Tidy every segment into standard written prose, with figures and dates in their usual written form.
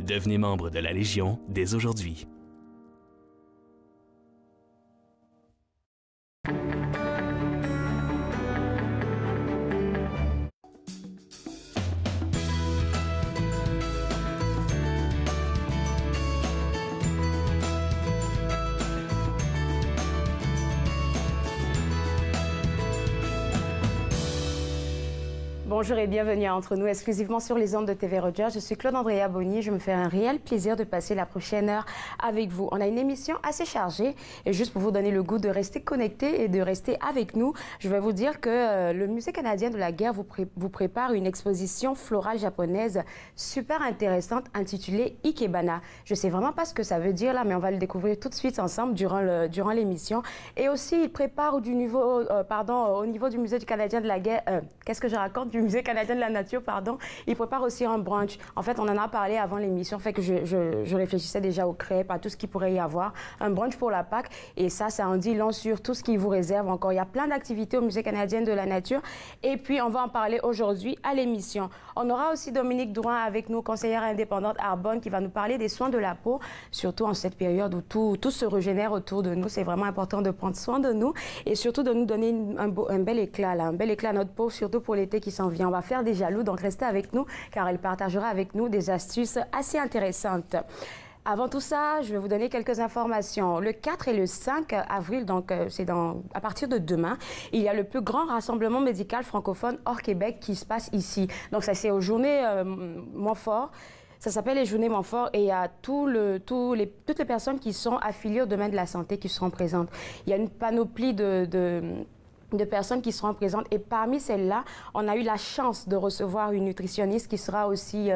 Devenez membre de la Légion dès aujourd'hui. Bonjour et bienvenue à Entre nous, exclusivement sur les ondes de TV Roger. Je suis Claude Andrea Bonny. Je me fais un réel plaisir de passer la prochaine heure avec vous. On a une émission assez chargée et juste pour vous donner le goût de rester connecté et de rester avec nous, je vais vous dire que le Musée canadien de la guerre vous prépare une exposition florale japonaise super intéressante intitulée Ikebana. Je sais vraiment pas ce que ça veut dire là, mais on va le découvrir tout de suite ensemble durant l'émission. Et aussi, il prépare au niveau du Musée canadien de la guerre, qu'est-ce que je raconte, du Musée canadien de la nature, pardon, il prépare aussi un brunch. En fait, on en a parlé avant l'émission, fait que je réfléchissais déjà aux crêpes, à tout ce qu'il pourrait y avoir. Un brunch pour la Pâques, et ça en dit long sur tout ce qu'il vous réserve encore. Il y a plein d'activités au Musée canadien de la nature, et puis on va en parler aujourd'hui à l'émission. On aura aussi Dominique Drouin avec nous, conseillère indépendante Arbonne, qui va nous parler des soins de la peau, surtout en cette période où tout se régénère autour de nous. C'est vraiment important de prendre soin de nous, et surtout de nous donner un bel éclat, là, un bel éclat à notre peau, surtout pour l'été qui s'en vient. On va faire des jaloux, donc restez avec nous car elle partagera avec nous des astuces assez intéressantes. Avant tout ça, je vais vous donner quelques informations. Le 4 et le 5 avril, donc c'est à partir de demain, il y a le plus grand rassemblement médical francophone hors Québec qui se passe ici. Donc ça c'est aux journées Montfort. Ça s'appelle les Journées Montfort et il y a toutes les personnes qui sont affiliées au domaine de la santé qui seront présentes. Il y a une panoplie de personnes qui seront présentes et parmi celles-là, on a eu la chance de recevoir une nutritionniste qui sera aussi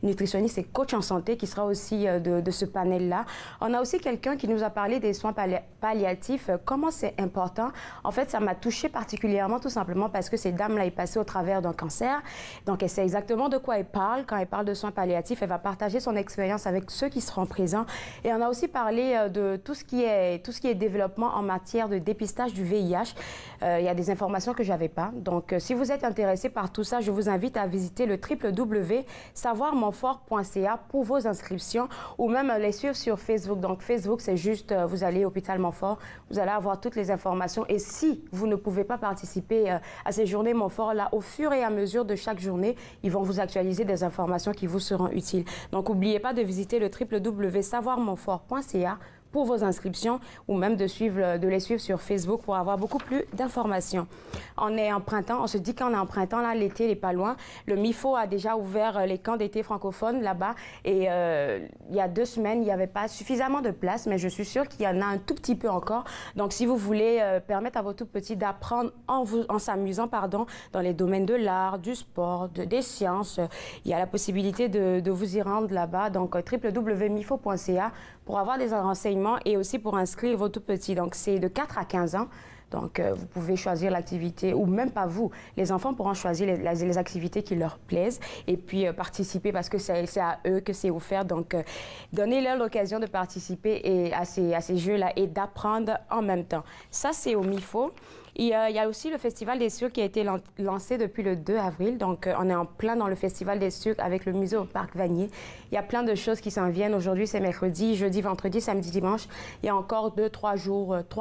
nutritionniste et coach en santé qui sera aussi de ce panel-là. On a aussi quelqu'un qui nous a parlé des soins palliatifs, comment c'est important. En fait, ça m'a touchée particulièrement tout simplement parce que cette dame-là est passée au travers d'un cancer. Donc, elle sait exactement de quoi elle parle. Quand elle parle de soins palliatifs, elle va partager son expérience avec ceux qui seront présents. Et on a aussi parlé de tout ce qui est développement en matière de dépistage du VIH. Il y a des informations que je n'avais pas. Donc, si vous êtes intéressé par tout ça, je vous invite à visiter le www.savoirmontfort.ca pour vos inscriptions ou même les suivre sur Facebook. Donc, Facebook, c'est juste, vous allez Hôpital Montfort, vous allez avoir toutes les informations. Et si vous ne pouvez pas participer à ces journées Montfort, là, au fur et à mesure de chaque journée, ils vont vous actualiser des informations qui vous seront utiles. Donc, n'oubliez pas de visiter le www.savoirmontfort.ca pour vos inscriptions ou même de les suivre sur Facebook pour avoir beaucoup plus d'informations. On est en printemps, on se dit qu'on est en printemps, là, l'été n'est pas loin. Le MIFO a déjà ouvert les camps d'été francophones là-bas et il y a 2 semaines, il n'y avait pas suffisamment de place, mais je suis sûre qu'il y en a un tout petit peu encore. Donc, si vous voulez permettre à vos tout petits d'apprendre en s'amusant, dans les domaines de l'art, du sport, des sciences, il y a la possibilité de vous y rendre là-bas. Donc, www.mifo.ca pour avoir des renseignements et aussi pour inscrire vos tout petits. Donc, c'est de 4 à 15 ans. Donc, vous pouvez choisir l'activité, ou même pas vous. Les enfants pourront choisir les activités qui leur plaisent et puis participer parce que c'est à eux que c'est offert. Donc, donnez-leur l'occasion de participer à ces jeux-là et d'apprendre en même temps. Ça, c'est au MIFO. Il y a aussi le Festival des sucres qui a été lancé depuis le 2 avril. Donc, on est en plein dans le Festival des sucres avec le musée au Parc Vanier. Il y a plein de choses qui s'en viennent. Aujourd'hui, c'est mercredi, jeudi, vendredi, samedi, dimanche. Il y a encore 3 à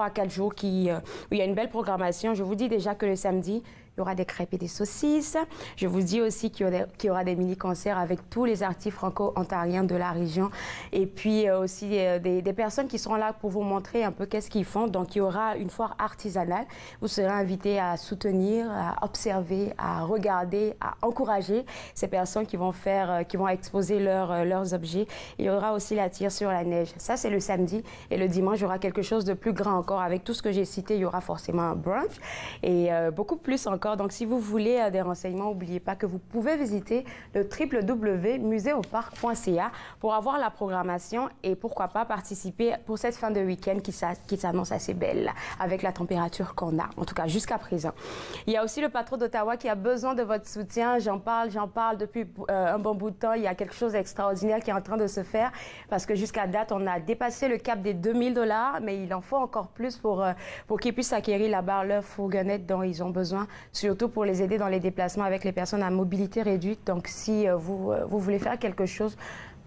4 jours où il y a une belle programmation. Je vous dis déjà que le samedi, il y aura des crêpes et des saucisses. Je vous dis aussi qu'il y aura des mini-concerts avec tous les artistes franco-ontariens de la région. Et puis aussi des personnes qui seront là pour vous montrer un peu qu'est-ce qu'ils font. Donc, il y aura une foire artisanale. Vous serez invités à soutenir, à observer, à regarder, à encourager ces personnes qui vont exposer leurs objets. Il y aura aussi la tire sur la neige. Ça, c'est le samedi. Et le dimanche, il y aura quelque chose de plus grand encore. Avec tout ce que j'ai cité, il y aura forcément un brunch et beaucoup plus encore. Donc, si vous voulez des renseignements, n'oubliez pas que vous pouvez visiter le www.museauparc.ca pour avoir la programmation et pourquoi pas participer pour cette fin de week-end qui s'annonce assez belle avec la température qu'on a, en tout cas jusqu'à présent. Il y a aussi le patron d'Ottawa qui a besoin de votre soutien. J'en parle depuis un bon bout de temps. Il y a quelque chose d'extraordinaire qui est en train de se faire parce que jusqu'à date, on a dépassé le cap des 2000 $, mais il en faut encore plus pour qu'ils puissent acquérir leur fourgonnette dont ils ont besoin, surtout pour les aider dans les déplacements avec les personnes à mobilité réduite. Donc, si vous voulez faire quelque chose,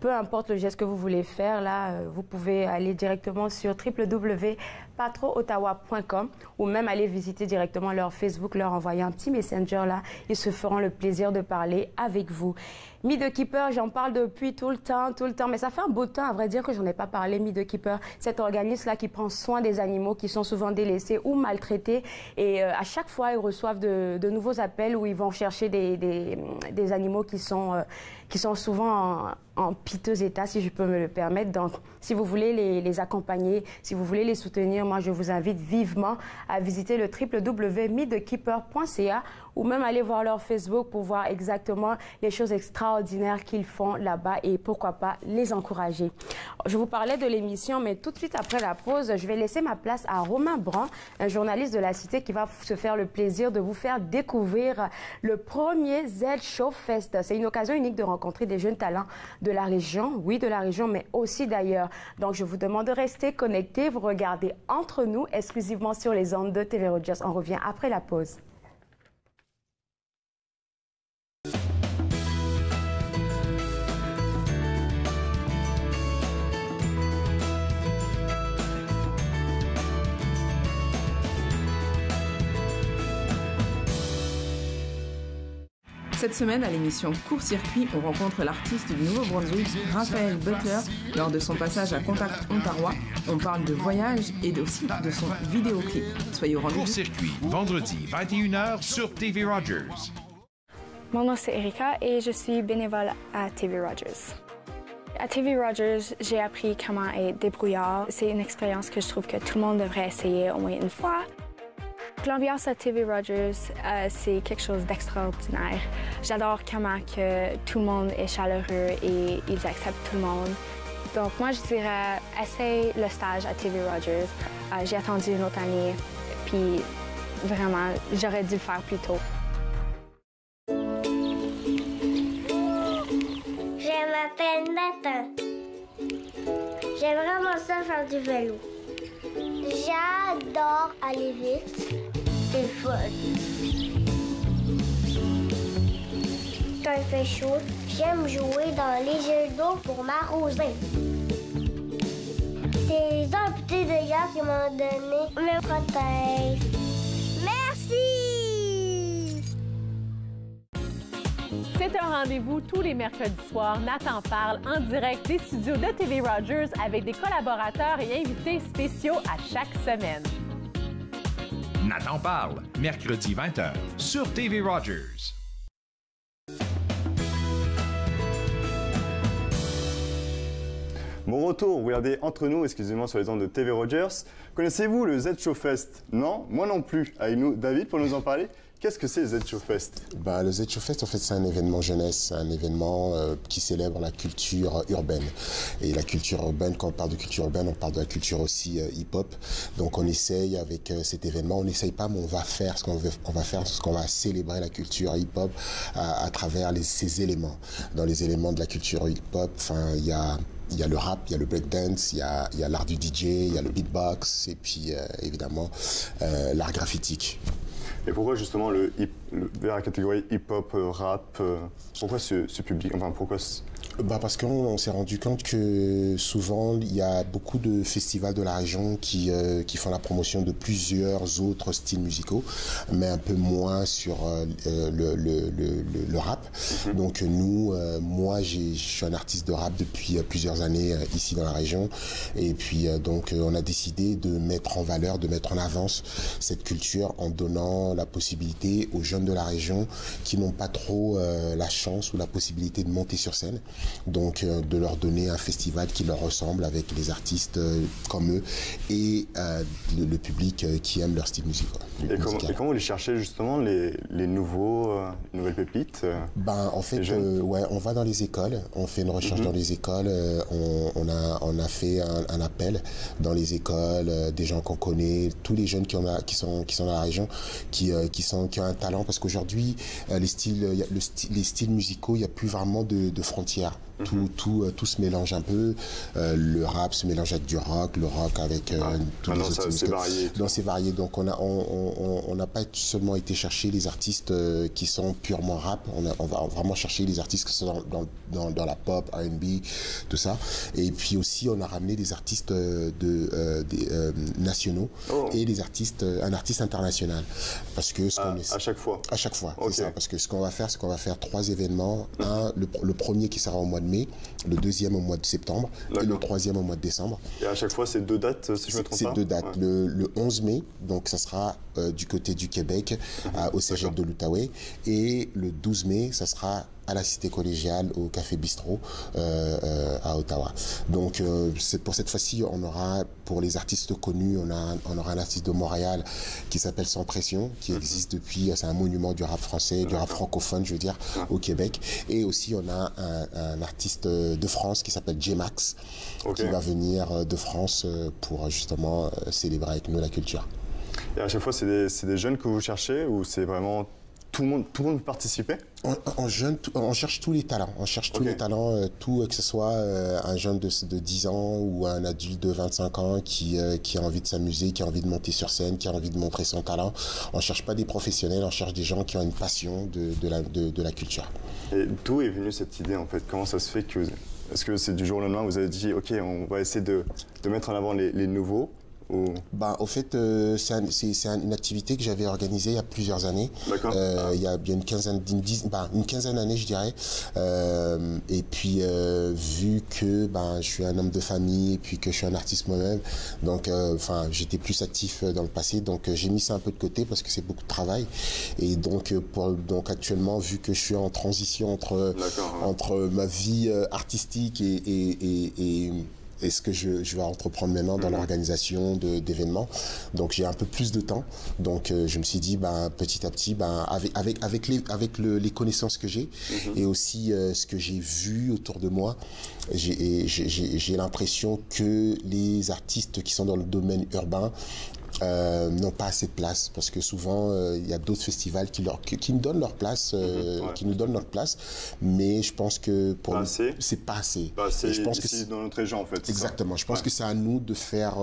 peu importe le geste que vous voulez faire, là, vous pouvez aller directement sur www.patroottawa.com ou même aller visiter directement leur Facebook, leur envoyer un petit messenger là. Ils se feront le plaisir de parler avec vous. Meet the Keeper, j'en parle depuis tout le temps, mais ça fait un beau temps, à vrai dire, que j'en ai pas parlé, Meet the Keeper, cet organisme-là qui prend soin des animaux qui sont souvent délaissés ou maltraités. Et à chaque fois, ils reçoivent de nouveaux appels où ils vont chercher des animaux qui sont souvent en piteux état, si je peux me le permettre. Donc, si vous voulez les accompagner, si vous voulez les soutenir, moi, je vous invite vivement à visiter le www.meetthekeeper.ca ou même aller voir leur Facebook pour voir exactement les choses extraordinaires qu'ils font là-bas et pourquoi pas les encourager. Je vous parlais de l'émission, mais tout de suite après la pause, je vais laisser ma place à Romain Brand, un journaliste de la Cité qui va se faire le plaisir de vous faire découvrir le premier Z Show Fest. C'est une occasion unique de rencontrer des jeunes talents de la région, oui, de la région, mais aussi d'ailleurs. Donc, je vous demande de rester connectés. Vous regardez Entre nous, exclusivement sur les ondes de TV Rogers. On revient après la pause. Cette semaine, à l'émission Court-Circuit, on rencontre l'artiste du Nouveau-Brunswick, Raphaël Butler, lors de son passage à Contact Ontario. On parle de voyage et aussi de son vidéoclip. Soyez au rendez-vous. Court-Circuit, vendredi, 21h sur TV Rogers. Mon nom c'est Erika et je suis bénévole à TV Rogers. À TV Rogers, j'ai appris comment être débrouillard. C'est une expérience que je trouve que tout le monde devrait essayer au moins une fois. L'ambiance à TV Rogers, c'est quelque chose d'extraordinaire. J'adore comment que tout le monde est chaleureux et ils acceptent tout le monde. Donc moi, je dirais, essaye le stage à TV Rogers. J'ai attendu une autre année, puis vraiment, j'aurais dû le faire plus tôt. Je m'appelle Nathan. J'aime vraiment ça faire du vélo. J'adore aller vite. C'est le fun. Quand il fait chaud, j'aime jouer dans les jeux d'eau pour m'arroser. C'est un petit de gars qui m'ont donné me protège. Merci! C'est un rendez-vous tous les mercredis soirs. Nathan parle en direct des studios de TV Rogers avec des collaborateurs et invités spéciaux à chaque semaine. Nathan parle, mercredi 20h sur TV Rogers. Bon retour, vous regardez Entre nous, exclusivement sur les ondes de TV Rogers. Connaissez-vous le Z Show Fest? Non, moi non plus. Avec nous, David, pour nous en parler. Qu'est-ce que c'est le Z Show Fest? Le Z Show Fest, en fait, c'est un événement jeunesse, un événement qui célèbre la culture urbaine. Et la culture urbaine, quand on parle de culture urbaine, on parle de la culture aussi hip-hop. Donc on essaye avec cet événement, on n'essaye pas, mais on va faire ce qu'on va faire, ce qu'on va célébrer la culture hip-hop à travers ces éléments. Dans les éléments de la culture hip-hop, il y a le rap, il y a le breakdance, il y a l'art du DJ, il y a le beatbox et puis évidemment l'art graphitique. Et pourquoi justement vers la catégorie hip-hop, rap, pourquoi ce public, enfin pourquoi Parce qu'on s'est rendu compte que souvent il y a beaucoup de festivals de la région qui font la promotion de plusieurs autres styles musicaux, mais un peu moins sur le rap. Donc nous, moi je suis un artiste de rap depuis plusieurs années ici dans la région, et puis donc on a décidé de mettre en valeur, de mettre en avance cette culture en donnant la possibilité aux jeunes de la région qui n'ont pas trop la chance ou la possibilité de monter sur scène. Donc de leur donner un festival qui leur ressemble avec les artistes comme eux et le public qui aime leur style musical. Et comment vous les cherchez justement les nouvelles pépites En fait, on va dans les écoles, on fait une recherche dans les écoles, on a fait un appel dans les écoles, des gens qu'on connaît, tous les jeunes qui sont dans la région, qui ont un talent, parce qu'aujourd'hui les styles musicaux, il n'y a plus vraiment de frontières. Tout se mélange un peu. Le rap se mélange avec du rock, le rock avec tous les autres. C'est varié. Non, c'est varié. Donc on n'a pas seulement été chercher les artistes qui sont purement rap. On va vraiment chercher les artistes qui sont dans la pop, R&B, tout ça. Et puis aussi, on a ramené des artistes nationaux et un artiste international. Parce que à chaque fois. À chaque fois, okay. C'est ça. Parce que ce qu'on va faire, c'est qu'on va faire 3 événements. Le premier qui sera au mois de mai, le deuxième au mois de septembre et le troisième au mois de décembre. Et à chaque fois, c'est 2 dates, si je ne me trompe pas. C'est 2 dates. Ouais. Le 11 mai, donc ça sera du côté du Québec, au Cégep de l'Outaouais. Et le 12 mai, ça sera à la Cité collégiale, au Café Bistrot, à Ottawa. Donc, pour cette fois-ci, on aura, pour les artistes connus, on aura un artiste de Montréal qui s'appelle Sans Pression, qui existe depuis, c'est un monument du rap français, du rap francophone, je veux dire, au Québec. Et aussi, on a un artiste de France qui s'appelle J-Max, qui va venir de France pour justement célébrer avec nous la culture. Et à chaque fois, c'est des jeunes que vous cherchez ou c'est vraiment tout le monde peut participer? En jeune, on cherche tous les talents. On cherche tous les talents, que ce soit un jeune de 10 ans ou un adulte de 25 ans qui a envie de s'amuser, qui a envie de monter sur scène, qui a envie de montrer son talent. On ne cherche pas des professionnels, on cherche des gens qui ont une passion de la culture. Et d'où est venue cette idée en fait? Comment ça se fait que... Est-ce que c'est du jour au lendemain, vous avez dit, OK, on va essayer de mettre en avant les nouveaux? Au fait, c'est une activité que j'avais organisée il y a plusieurs années. Il y a bien une quinzaine d'années, je dirais. Et puis, vu que je suis un homme de famille et puis que je suis un artiste moi-même, donc j'étais plus actif dans le passé. Donc, j'ai mis ça un peu de côté parce que c'est beaucoup de travail. Et donc, actuellement, vu que je suis en transition entre ma vie artistique et ce que je vais entreprendre maintenant dans l'organisation d'événements. Donc j'ai un peu plus de temps. Donc je me suis dit petit à petit, avec les connaissances que j'ai et aussi ce que j'ai vu autour de moi, j'ai l'impression que les artistes qui sont dans le domaine urbain n'ont pas assez de place parce que souvent il y a d'autres festivals qui nous donnent leur place, qui nous donnent notre place, mais je pense que pour nous c'est pas assez. Je pense que c'est dans notre région en fait. Exactement. Je pense que c'est à nous de faire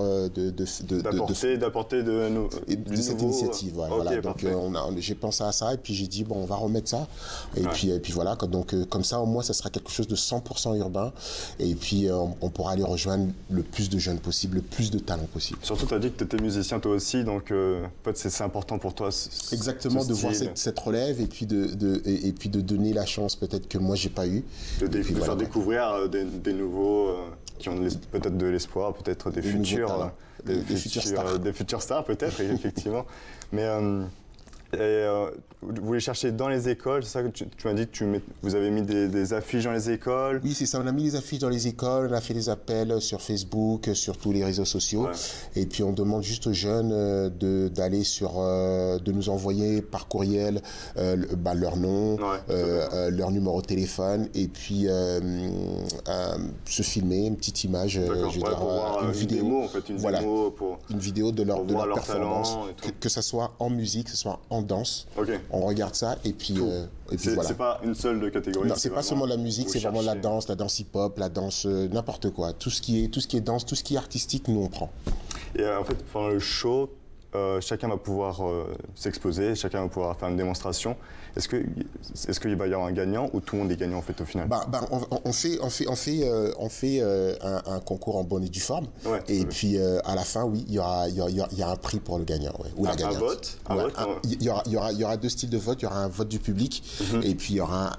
d'apporter de cette initiative. Voilà. Donc j'ai pensé à ça et puis j'ai dit on va remettre ça et puis voilà. Donc comme ça au moins ça sera quelque chose de 100% urbain et puis on pourra aller rejoindre le plus de jeunes possible, le plus de talents possible. Surtout tu as dit que tu étais musicien toi aussi, donc en fait c'est important pour toi. Exactement, de voir cette relève et puis de donner la chance peut-être que moi j'ai pas eu. De faire découvrir des nouveaux qui ont peut-être de l'espoir, peut-être des futurs stars peut-être, effectivement. Mais vous les cherchez dans les écoles, c'est ça que tu m'as dit que vous avez mis des affiches dans les écoles? Oui, c'est ça, on a mis des affiches dans les écoles, on a fait des appels sur Facebook, sur tous les réseaux sociaux. Et puis on demande juste aux jeunes de nous envoyer par courriel leur nom, leur numéro de téléphone et puis se filmer, une petite image, une vidéo en fait, une vidéo de leur performance, que ça soit en musique, que ce soit en danse. On regarde ça et puis voilà. C'est pas une seule catégorie. Non, c'est pas seulement la musique, c'est vraiment la danse hip-hop, la danse, n'importe quoi. Tout ce qui est danse, tout ce qui est artistique, nous on prend. Et en fait, pendant le show, chacun va pouvoir s'exposer, chacun va pouvoir faire une démonstration. Est-ce qu'il va y avoir un gagnant ou tout le monde est gagnant en fait au final? On fait un concours en bonne et due forme et puis à la fin il y a un prix pour le gagnant ou la gagnante. Un vote. Il y aura 2 styles de vote. Il y aura un vote du public et puis il y aura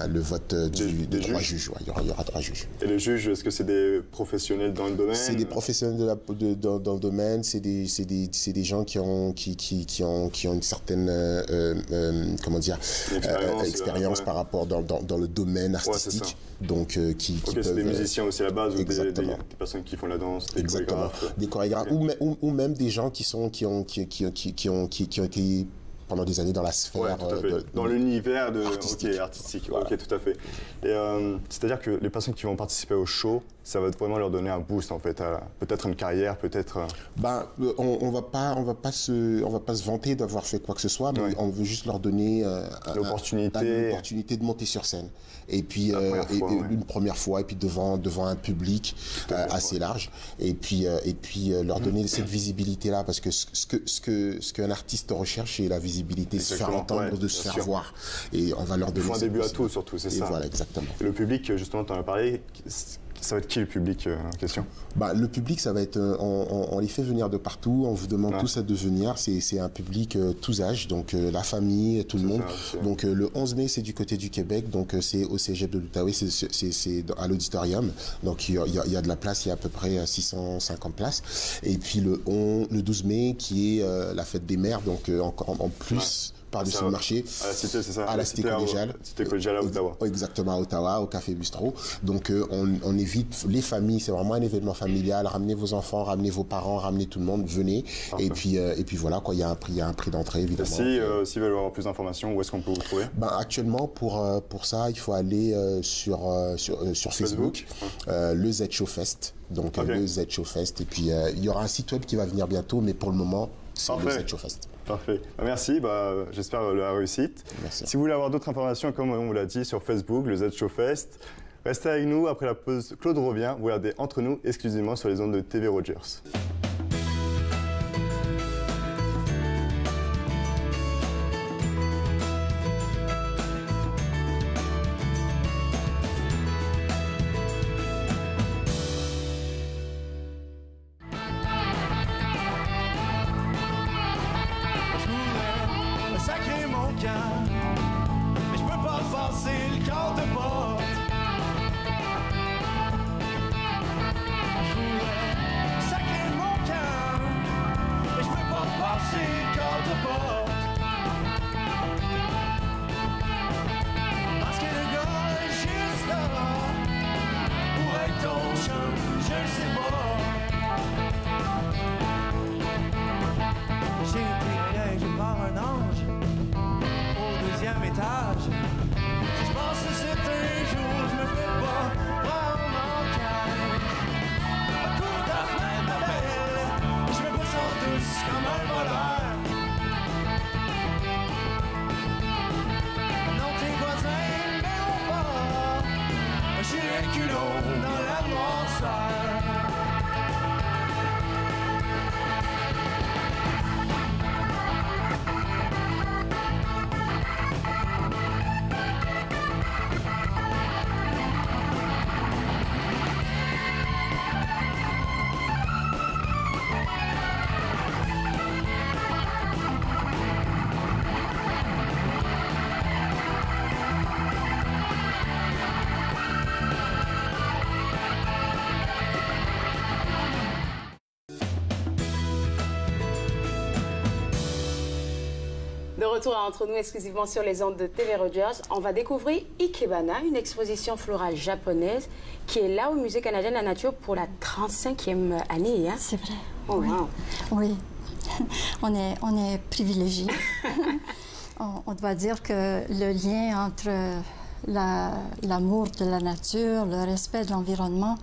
le vote des 3 juges. Il y aura 3 juges. Et les juges, est-ce que c'est des professionnels dans le domaine? C'est des professionnels dans le domaine. C'est des gens qui ont une certaine expérience par rapport dans le domaine artistique. Donc c'est des musiciens aussi à la base ou des personnes qui font la danse, des chorégraphes. Des chorégraphes ou même des gens qui ont été pendant des années dans la sphère dans l'univers artistique. artistique. Voilà. Ok, tout à fait. Et c'est-à-dire que les personnes qui vont participer au show, ça va vraiment leur donner un boost en fait, peut-être une carrière, peut-être. On va pas se vanter d'avoir fait quoi que ce soit, mais on veut juste leur donner l'opportunité de monter sur scène. Et puis une première fois, et puis devant un public assez large, et puis leur donner cette visibilité là, parce que ce qu'un artiste recherche, c'est la visibilité, se faire entendre, de se faire voir, et on va leur donner. Il faut un début à tout surtout, c'est ça. Voilà, exactement. Et le public, justement, tu en as parlé. Ça va être qui le public en question? Le public, ça va être, on les fait venir de partout, on vous demande tous à venir. C'est un public tous âges, donc la famille, tout le monde. Donc le 11 mai, c'est du côté du Québec, donc c'est au Cégep de l'Outaouais, c'est à l'auditorium. Donc il y a de la place, il y a à peu près 650 places. Et puis le 12 mai, qui est la fête des mères, donc encore en plus. Par-dessus le marché, à la cité, c'est ça? À la cité collégiale. Cité collégiale à Ottawa. Exactement, à Ottawa, au Café Bistro. Donc, on évite les familles, c'est vraiment un événement familial. Ramenez vos enfants, ramenez vos parents, ramenez tout le monde, venez. Et puis voilà, quoi, il y a un prix d'entrée, évidemment. S'ils veulent avoir plus d'informations, où est-ce qu'on peut vous trouver? Actuellement, pour ça, il faut aller sur Facebook, le Z Show Fest. Donc, le Z Show Fest. Et puis, il y aura un site web qui va venir bientôt, mais pour le moment, c'est le Z Show Fest. Parfait. Merci, j'espère la réussite. Merci. Si vous voulez avoir d'autres informations, comme on vous l'a dit, sur Facebook, le Z Show Fest, restez avec nous. Après la pause, Claude revient. Vous regardez Entre nous, exclusivement sur les ondes de TV Rogers. De retour à Entre nous, exclusivement sur les ondes de TV Rogers, on va découvrir Ikebana, une exposition florale japonaise qui est là au Musée canadien de la nature pour la 35e année. Hein? C'est vrai. Oh, oui. Wow. Oui. On est privilégiés. On doit dire que le lien entre l'amour de la nature, le respect de l'environnement,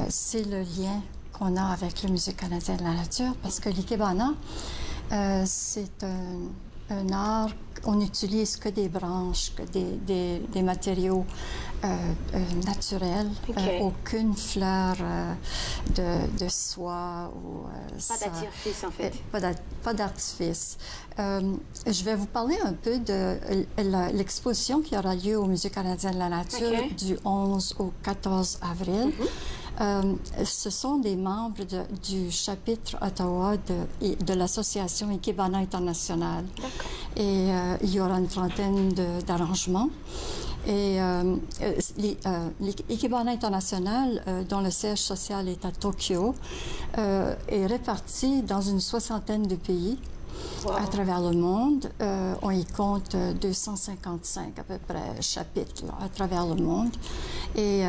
c'est le lien qu'on a avec le Musée canadien de la nature, parce que l'Ikebana, c'est un art, on n'utilise que des branches, que des matériaux naturels, aucune fleur de soie. Pas d'artifice, en fait. Pas d'artifice. Je vais vous parler un peu de l'exposition qui aura lieu au Musée canadien de la nature du 11 au 14 avril. Ce sont des membres du chapitre Ottawa de l'association Ikebana International. Et il y aura une trentaine d'arrangements. Et l'Ikebana International, dont le siège social est à Tokyo, est réparti dans une soixantaine de pays. Wow. À travers le monde. On y compte 255 à peu près chapitres à travers le monde. Et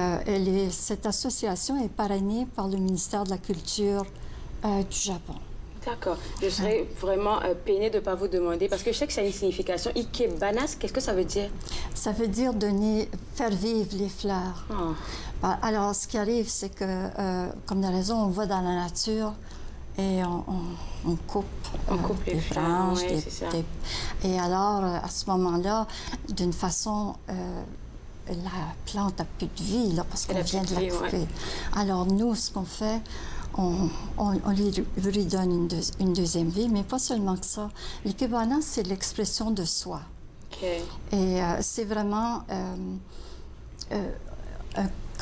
cette association est parrainée par le ministère de la Culture du Japon. D'accord. Je serais vraiment peinée de ne pas vous demander, parce que je sais que ça a une signification. Ikebanas, qu'est-ce que ça veut dire? Ça veut dire faire vivre les fleurs. Alors, ce qui arrive, c'est que, comme la raison, on va dans la nature et on coupe, les des fleurs, branches. ouais, Et alors, à ce moment-là, d'une façon... la plante n'a plus de vie, là, parce qu'on vient de la couper. Ouais. Alors, nous, ce qu'on fait, on lui donne une deuxième vie, mais pas seulement que ça. L'ikebana, c'est l'expression de soi. Okay. Et c'est vraiment...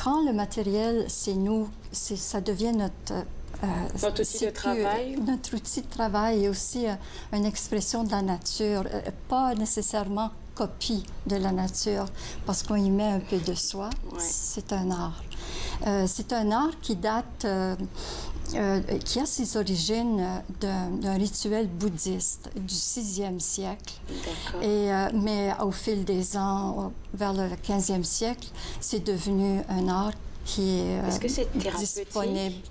quand le matériel, c'est nous, ça devient notre outil de travail. Notre outil de travail est aussi une expression de la nature, pas nécessairement copie de la nature, parce qu'on y met un peu de soi. Ouais. C'est un art. C'est un art qui date, qui a ses origines d'un rituel bouddhiste du 6e siècle. Mais au fil des ans, vers le 15e siècle, c'est devenu un art qui est, disponible.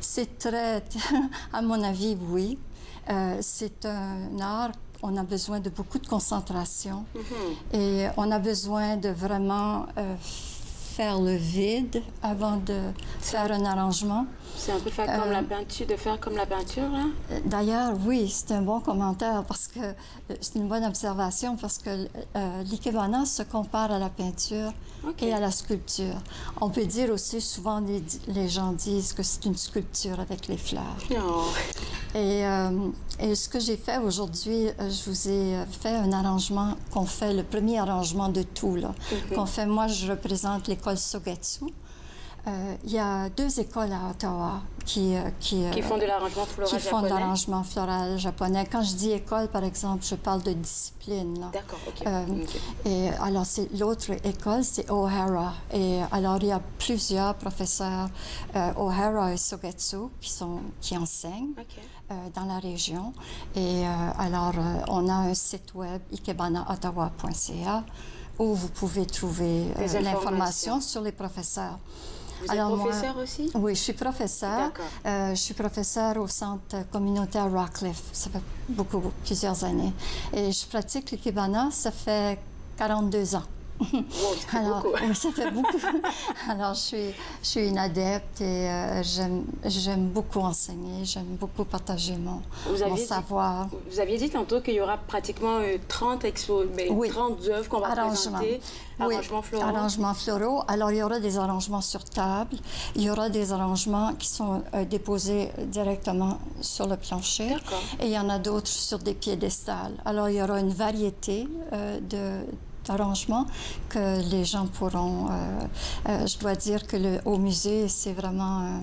C'est très, à mon avis, oui. C'est un art. On a besoin de beaucoup de concentration et on a besoin de vraiment faire le vide avant de faire un arrangement. C'est un peu faire comme la peinture, de faire comme la peinture, là? D'ailleurs, oui, c'est un bon commentaire parce que c'est une bonne observation parce que l'ikebana se compare à la peinture et à la sculpture. On peut dire aussi, souvent, les gens disent que c'est une sculpture avec les fleurs. Et ce que j'ai fait aujourd'hui, je vous ai fait un arrangement qu'on fait, le premier arrangement de tout, là, qu'on fait. Moi, je représente l'école Sogetsu. Il y a 2 écoles à Ottawa qui font de l'arrangement floral japonais. Qui font de l'arrangement floral japonais. Quand je dis école, par exemple, je parle de discipline. D'accord, OK. Et alors, l'autre école, c'est O'Hara. Et alors, il y a plusieurs professeurs O'Hara et Sogetsu qui enseignent dans la région. Et alors, on a un site web, ikebanaottawa.ca, où vous pouvez trouver l'information sur les professeurs. Vous êtes professeur aussi? Oui, je suis professeur. Je suis professeur au centre communautaire Rockcliffe. Ça fait plusieurs années. Et je pratique l'ikebana, ça fait 42 ans. Wow, ça fait beaucoup. Alors, je suis une adepte et j'aime beaucoup enseigner, j'aime beaucoup partager mon savoir. Vous aviez dit tantôt qu'il y aura pratiquement 30 œuvres qu'on va présenter. Arrangements floraux. Arrangements floraux. Alors, il y aura des arrangements sur table. Il y aura des arrangements qui sont déposés directement sur le plancher. Et il y en a d'autres sur des piédestals. Alors, il y aura une variété d'arrangements que les gens pourront... je dois dire qu'au musée, c'est vraiment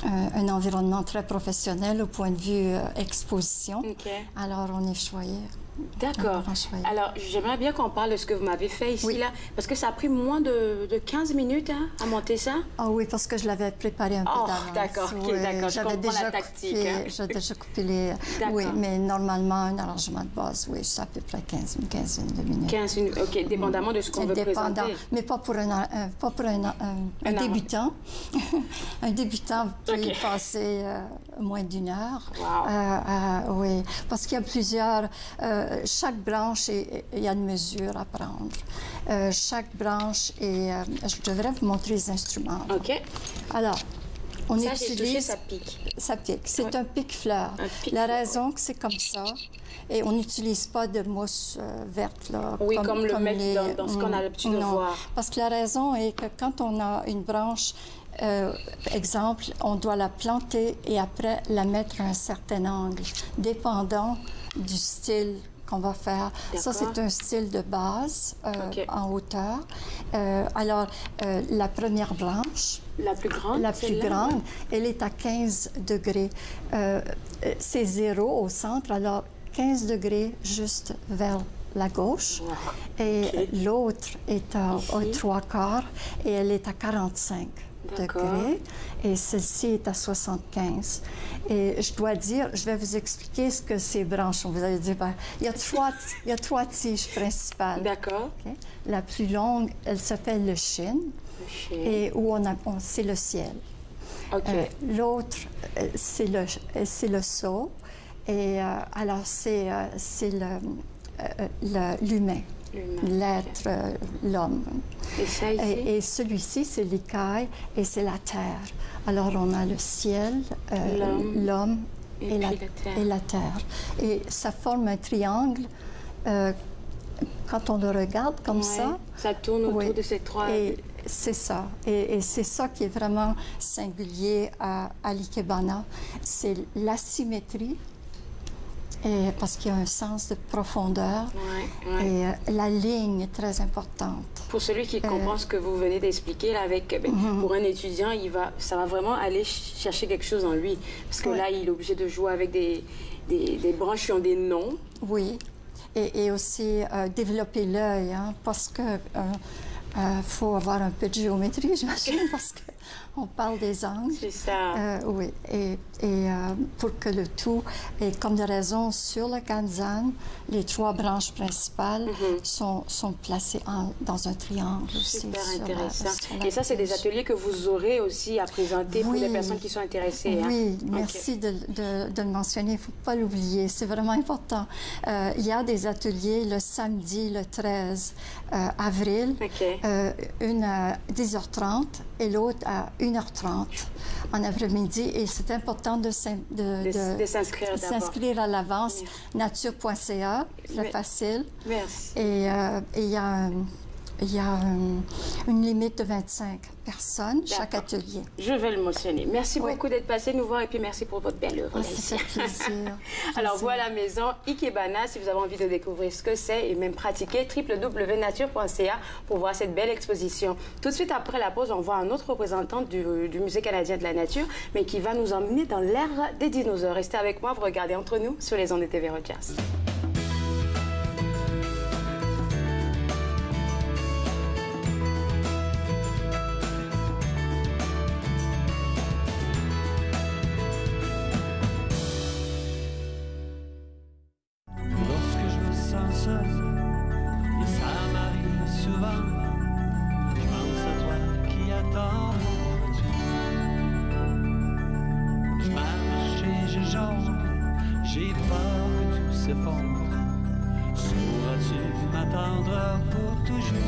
un environnement très professionnel au point de vue exposition. Alors, on est choyé. D'accord. Alors, j'aimerais bien qu'on parle de ce que vous m'avez fait ici, là, parce que ça a pris moins de 15 minutes à monter ça. Ah oui, parce que je l'avais préparé un peu d'avance. D'accord, d'accord. Je comprends la tactique. J'ai déjà coupé les... Oui, mais normalement, un arrangement de base, oui, c'est à peu près une quinzaine de minutes. 15 minutes, OK, dépendamment de ce qu'on veut présenter. Mais pas pour un débutant. Un débutant peut y passer moins d'1 heure. Wow. Oui, parce qu'il y a plusieurs... chaque branche, il y a une mesure à prendre. Chaque branche, je devrais vous montrer les instruments. OK. Alors, on utilise... Ça, j'ai touché, ça pique. Ça pique. C'est un pique-fleur. La raison que c'est comme ça, et on n'utilise pas de mousse verte, là. Oui, comme le mettre dans ce qu'on a l'habitude de voir. Parce que la raison est que quand on a une branche, exemple, on doit la planter et après la mettre à un certain angle, dépendant du style qu'on va faire. Ça, c'est un style de base en hauteur. Alors, la première branche, la plus grande, elle est à 15 degrés. C'est 0 au centre, alors 15 degrés juste vers la gauche. Et l'autre est aux 3/4 et elle est à 45 degrés. Et celle-ci est à 75. Et je dois dire, je vais vous expliquer ce que ces branches sont. Vous allez dire, il y a 3 tiges principales. D'accord. La plus longue, elle s'appelle le shin. Et où c'est le ciel. L'autre, c'est le saut. Et alors, c'est l'humain, l'être, l'homme. Et celui-ci, c'est l'écaille et c'est la terre. Alors, on a le ciel, l'homme et la terre. Et ça forme un triangle. Quand on le regarde comme ça... Ça tourne autour de ces trois... C'est ça. Et c'est ça qui est vraiment singulier à l'ikebana. C'est l'asymétrie, parce qu'il y a un sens de profondeur. Et la ligne est très importante. Pour celui qui comprend ce que vous venez d'expliquer, pour un étudiant, ça va vraiment aller chercher quelque chose en lui. Parce que là, il est obligé de jouer avec des branches qui ont des noms. Oui. Et aussi développer l'œil, hein, parce que faut avoir un peu de géométrie, j'imagine, parce qu'on parle des angles. C'est ça. Oui, et pour que le tout ait comme de raison sur le kanzan, les trois branches principales sont placées dans un triangle aussi. Super intéressant. Et ça, c'est des ateliers que vous aurez aussi à présenter pour les personnes qui sont intéressées. Oui, merci de le mentionner. Il ne faut pas l'oublier. C'est vraiment important. Il y a des ateliers le samedi, le 13 avril, une à 10h30 et l'autre à 1h30 en après-midi. Et c'est important de s'inscrire à l'avance. Nature.ca, c'est facile. Merci. Et il y a une limite de 25 personnes chaque atelier. Je vais le mentionner. Merci beaucoup d'être passé nous voir et puis merci pour votre belle œuvre. Ça fait plaisir. Alors voilà, maison Ikebana, si vous avez envie de découvrir ce que c'est et même pratiquer, www.nature.ca pour voir cette belle exposition. Tout de suite après la pause, on voit un autre représentant du Musée canadien de la nature, mais qui va nous emmener dans l'ère des dinosaures. Restez avec moi, vous regardez Entre nous sur les ondes de TV Rogers. J'ai peur que tout s'effondre. Sauras-tu m'attendre pour toujours?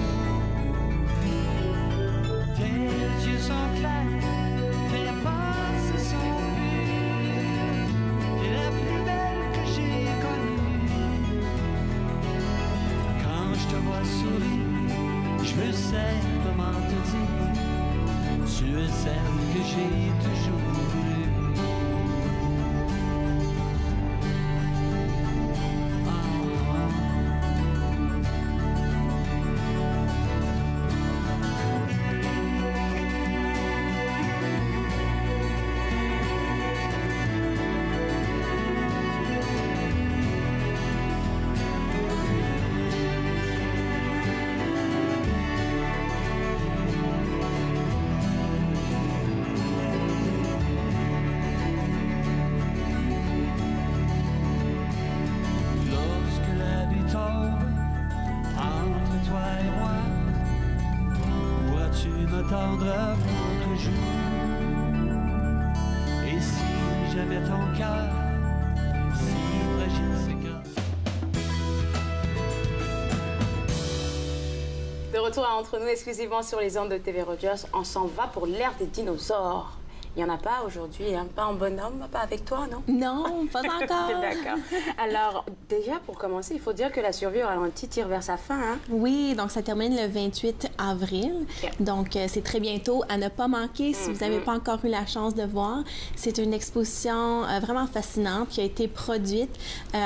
Tes yeux sont clairs, tes pensées sont pures. T'es la plus belle que j'ai connue. Quand je te vois sourire, je me sais comment te dire. Tu es celle que j'ai toujours voulu. Et si j'avais ton cœur, si fragile c'est que... De retour à Entre nous, exclusivement sur les ondes de TV Rogers, on s'en va pour l'ère des dinosaures. Il n'y en a pas aujourd'hui, hein? Pas en bonhomme, pas avec toi, non? Non, pas encore. D'accord. Alors, déjà, pour commencer, il faut dire que la survie au ralenti tire vers sa fin, hein? Oui, donc ça termine le 28 avril. Okay. Donc, c'est très bientôt. À ne pas manquer si vous n'avez pas encore eu la chance de voir. C'est une exposition vraiment fascinante qui a été produite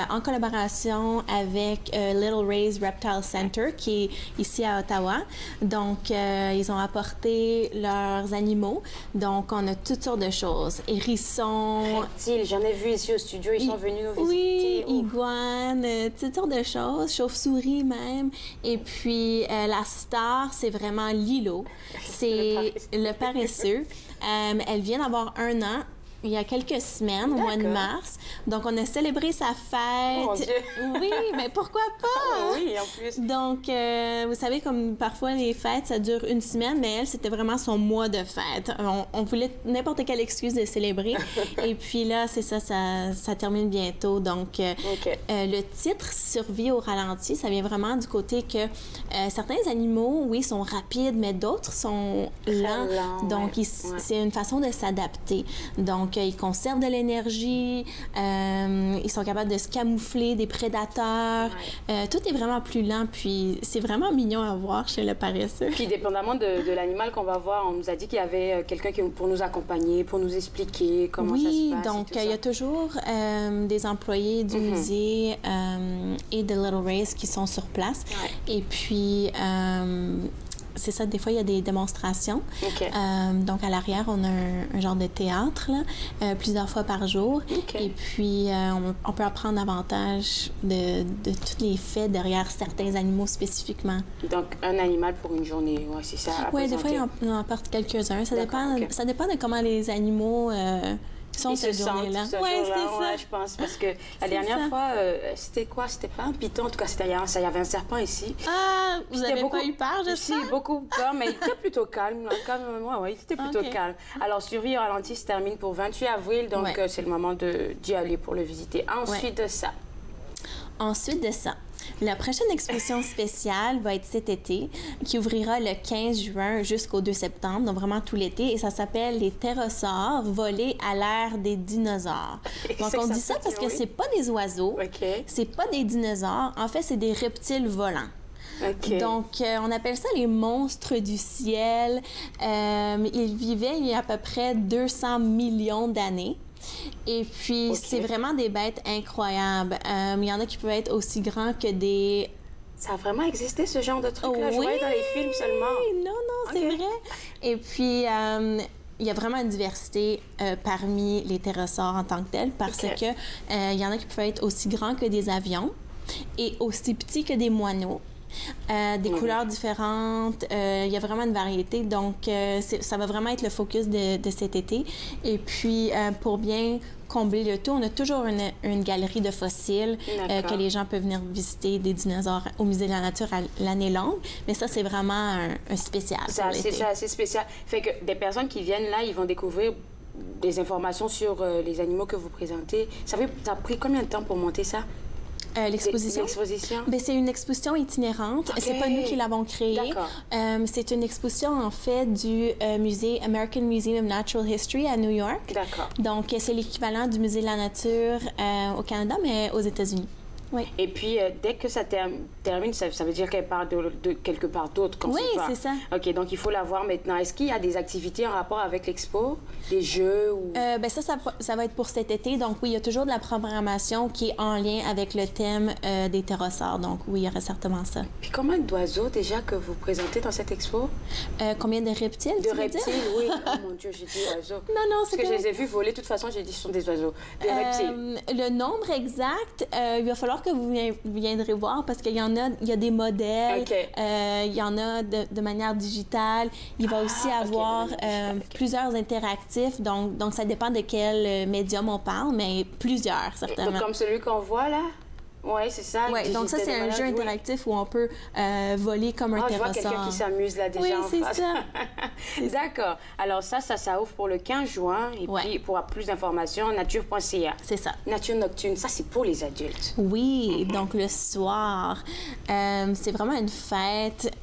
en collaboration avec Little Ray's Reptile Center, qui est ici à Ottawa. Donc, ils ont apporté leurs animaux. Donc, on a toutes sortes de choses. Hérissons. Reptiles, j'en ai vu ici au studio, ils sont venus nous visiter. Oui, iguanes, toutes sortes de choses, chauves-souris même. Et puis, la star, c'est vraiment Lilo. C'est le paresseux. Elle vient d'avoir 1 an. il y a quelques semaines, au mois de mars. Donc, on a célébré sa fête. Oh mon Dieu! Oui, mais pourquoi pas? Oui, en plus. Donc, vous savez, comme parfois les fêtes, ça dure une semaine, mais elle, c'était vraiment son mois de fête. On voulait n'importe quelle excuse de célébrer. Et puis là, c'est ça, ça termine bientôt. Donc, le titre « Survie au ralenti », ça vient vraiment du côté que certains animaux, oui, sont rapides, mais d'autres sont lents. Donc, c'est une façon de s'adapter. Donc, ils conservent de l'énergie, ils sont capables de se camoufler des prédateurs. Tout est vraiment plus lent, puis c'est vraiment mignon à voir chez le paresseux. Puis, dépendamment de l'animal qu'on va voir, on nous a dit qu'il y avait quelqu'un pour nous accompagner, pour nous expliquer comment ça se passe. Oui, donc il y a toujours des employés du musée et de Little Race qui sont sur place. Et puis, c'est ça, des fois, il y a des démonstrations. Donc, à l'arrière, on a un genre de théâtre, là, plusieurs fois par jour. Et puis, on peut apprendre davantage de tous les faits derrière certains animaux spécifiquement. Donc, un animal pour une journée, c'est ça? Oui, des fois, il en apporte quelques-uns. Ça dépend de comment les animaux... sont cette journée-là. Oui, c'est ça. Je pense, parce que la dernière fois, c'était quoi? C'était pas un python, en tout cas, il y avait un serpent ici. Ah, vous avez pas eu peur, j'espère? Si, beaucoup peur, mais il était plutôt calme. Il était plutôt calme. Alors, Survie au ralenti se termine pour 28 avril, donc c'est le moment d'y aller pour le visiter. Ensuite de ça, la prochaine exposition spéciale va être cet été, qui ouvrira le 15 juin jusqu'au 2 septembre, donc vraiment tout l'été, et ça s'appelle les ptérosaures volés à l'ère des dinosaures. Donc on dit ça parce que c'est pas des oiseaux, c'est pas des dinosaures, en fait c'est des reptiles volants. Donc, on appelle ça les monstres du ciel. Ils vivaient il y a à peu près 200 millions d'années. Et puis, c'est vraiment des bêtes incroyables. Il y en a qui peuvent être aussi grands que des... Ça a vraiment existé, ce genre de truc-là? Je voyais dans les films seulement. Non, c'est vrai. Et puis... il y a vraiment une diversité parmi les ptérosaures en tant que tels, parce que il y en a qui peuvent être aussi grands que des avions et aussi petits que des moineaux. Des couleurs différentes, il y a vraiment une variété, donc ça va vraiment être le focus de cet été. Et puis, pour bien combler le tout, on a toujours une galerie de fossiles que les gens peuvent venir visiter, des dinosaures au Musée de la Nature à l'année longue, mais ça, c'est vraiment un spécial pour l'été. C'est assez spécial. Fait que des personnes qui viennent là, ils vont découvrir des informations sur les animaux que vous présentez. Ça a pris combien de temps pour monter ça? L'exposition? Ben, c'est une exposition itinérante. C'est pas nous qui l'avons créée. C'est une exposition, en fait, du musée American Museum of Natural History à New York. Donc, c'est l'équivalent du Musée de la Nature au Canada, mais aux États-Unis. Oui. Et puis, dès que ça termine, ça veut dire qu'elle part de quelque part d'autre. Oui, c'est ça. OK, donc il faut la voir maintenant. Est-ce qu'il y a des activités en rapport avec l'expo? Des jeux ou... Ben ça va être pour cet été. Donc oui, il y a toujours de la programmation qui est en lien avec le thème des ptérosaures. Donc oui, il y aura certainement ça. Puis combien d'oiseaux déjà que vous présentez dans cette expo? Combien de reptiles, De reptiles, oui. Oh mon Dieu, j'ai dit oiseaux. Non, c'est parce que je les ai vus voler. De toute façon, j'ai dit ce sont des oiseaux. Des reptiles. Le nombre exact, il va falloir que vous viendrez voir parce qu'il y a des modèles, il y en a de manière digitale. Il va aussi avoir plusieurs interactifs, donc ça dépend de quel médium on parle, mais plusieurs, certainement. Comme celui qu'on voit là? Oui, c'est ça. Oui, donc ça, c'est un jeu interactif où on peut voler comme un ptérosaure. Je vois quelqu'un qui s'amuse là déjà en face. Oui, c'est ça. D'accord. Alors ça ouvre pour le 15 juin. Et puis, pour plus d'informations, nature.ca. C'est ça. Nature nocturne, ça, c'est pour les adultes. Oui, donc le soir, c'est vraiment une fête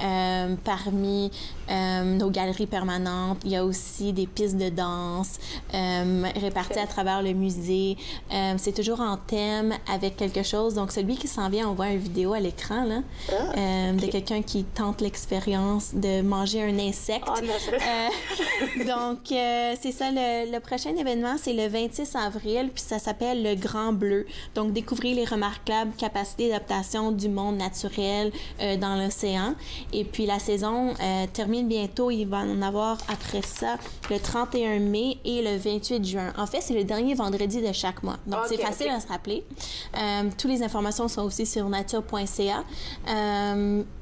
parmi nos galeries permanentes. Il y a aussi des pistes de danse réparties à travers le musée. C'est toujours en thème avec quelque chose. Donc, celui qui s'en vient, on voit une vidéo à l'écran là, de quelqu'un qui tente l'expérience de manger un insecte. Donc, c'est ça, le prochain événement, c'est le 26 avril, puis ça s'appelle le Grand Bleu. Donc, découvrir les remarquables capacités d'adaptation du monde naturel dans l'océan. Et puis, la saison termine bientôt. Il va en avoir après ça le 31 mai et le 28 juin. En fait, c'est le dernier vendredi de chaque mois. Donc, c'est facile à se rappeler. Toutes les informations informations sont aussi sur nature.ca.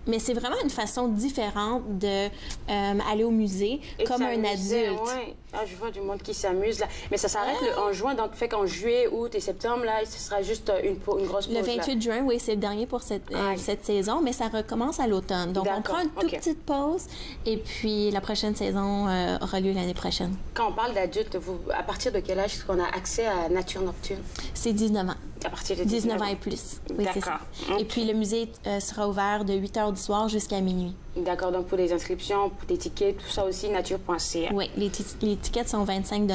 Mais c'est vraiment une façon différente de aller au musée comme un adulte. Ouais. Ah, je vois du monde qui s'amuse là. Mais ça s'arrête en juin, donc fait qu'en juillet, août et septembre, là, ce sera juste une grosse pause. Le 28 juin, oui, c'est le dernier pour cette saison, mais ça recommence à l'automne. Donc, on prend une toute petite pause et puis la prochaine saison aura lieu l'année prochaine. Quand on parle d'adultes, à partir de quel âge est-ce qu'on a accès à Nature Nocturne? C'est 19 ans. À partir de 19 ans et plus. Oui, c'est ça. Et puis, le musée sera ouvert de 8 h du soir jusqu'à minuit. D'accord, donc pour les inscriptions, pour les tickets, tout ça aussi, nature.ca. Oui, les tickets sont 25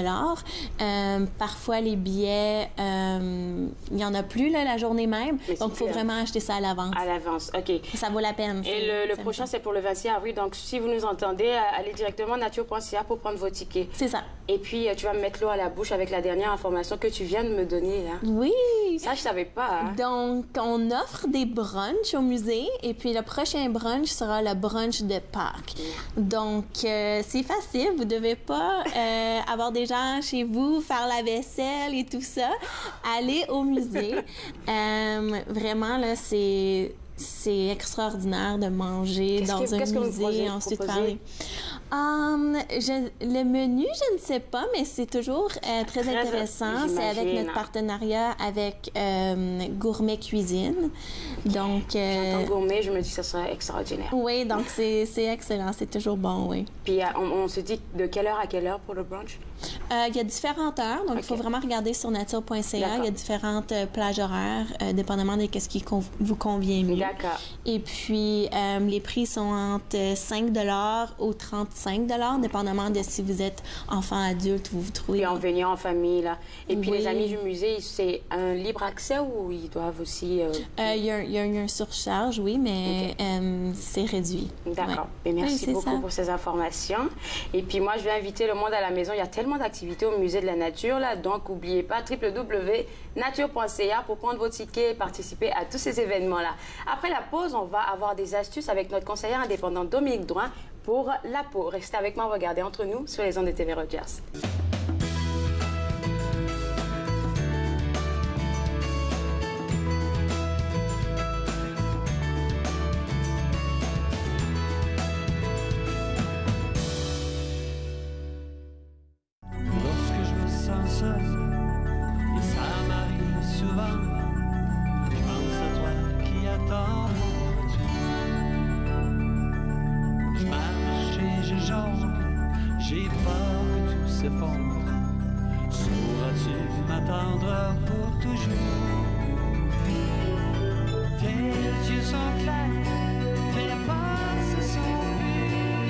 $. Parfois, les billets, il n'y en a plus là, la journée même. Donc, il faut vraiment acheter ça à l'avance. À l'avance, OK. Ça vaut la peine. Et le prochain, c'est pour le 26 avril. Donc, si vous nous entendez, allez directement nature.ca pour prendre vos tickets. C'est ça. Et puis, tu vas me mettre l'eau à la bouche avec la dernière information que tu viens de me donner. Là. Oui. Ça, je savais pas. Hein? Donc, on offre des brunchs au musée. Et puis, le prochain brunch sera le brunch de Pâques. Donc, c'est facile. Vous ne devez pas avoir des gens chez vous, faire la vaisselle et tout ça. Allez au musée. Vraiment, là, c'est extraordinaire de manger dans un musée et ensuite parler. Le menu, je ne sais pas, mais c'est toujours très intéressant. C'est avec notre partenariat avec Gourmet Cuisine. Donc, j'entends gourmet, je me dis que ça serait extraordinaire. Oui, donc c'est excellent. C'est toujours bon, oui. Puis on se dit de quelle heure à quelle heure pour le brunch? Il y a différentes heures, donc il faut vraiment regarder sur nature.ca. Il y a différentes plages horaires, dépendamment de ce qui vous convient mieux. D'accord. Et puis, les prix sont entre 5 $ ou 35 $, dépendamment de si vous êtes enfant, adulte, vous vous trouvez. Et en venant en famille, là. Et puis, les amis du musée, c'est un libre accès ou ils doivent aussi... Il y a une surcharge, oui, mais c'est réduit. D'accord. Ouais. Merci beaucoup pour ces informations. Et puis, moi, je vais inviter le monde à la maison. Il y a tellement d'activités au Musée de la Nature, là. Donc, n'oubliez pas www.nature.ca pour prendre vos tickets et participer à tous ces événements-là. Après la pause, on va avoir des astuces avec notre conseillère indépendante Dominique Drouin pour la peau. Restez avec moi, regardez Entre nous sur les ondes de TV Rogers. Lorsque je me sens seul, et ça m'arrive souvent, je pense à toi qui attends mon retour. Je marche et je jongle, j'ai peur que tout s'effondre. Sauras-tu m'attendre pour toujours? Tes yeux sont clairs, tes pensées sont pures,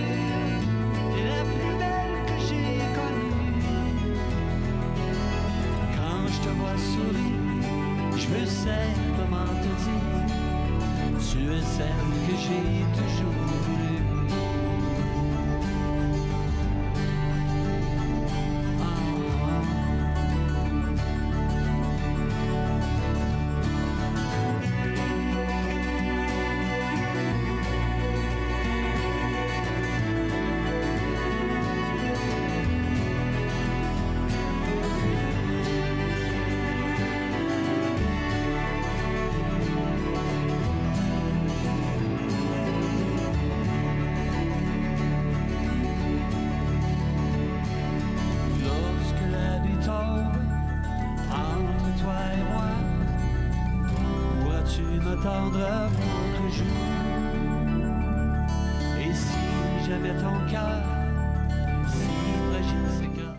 t'es la plus belle que j'ai connue. Quand je te vois sourire, je me sais comment te dire, tu es celle que j'ai toujours voulu. Et si j'avais ton cœur, si fragile ce cœur.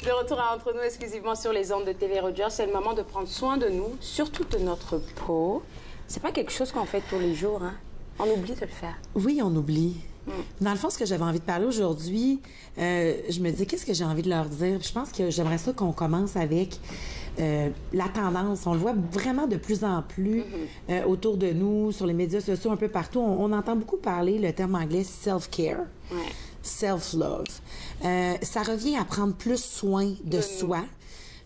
De retour à Entre nous, exclusivement sur les ondes de TV Rogers, c'est le moment de prendre soin de nous, surtout de notre peau. C'est pas quelque chose qu'on fait tous les jours, hein? On oublie de le faire. Oui, on oublie. Dans le fond, ce que j'avais envie de parler aujourd'hui, je me dis, qu'est-ce que j'ai envie de leur dire? Je pense que j'aimerais ça qu'on commence avec la tendance. On le voit vraiment de plus en plus autour de nous, sur les médias sociaux, un peu partout. On entend beaucoup parler le terme anglais « self-care ». Self-love. Ça revient à prendre plus soin de soi,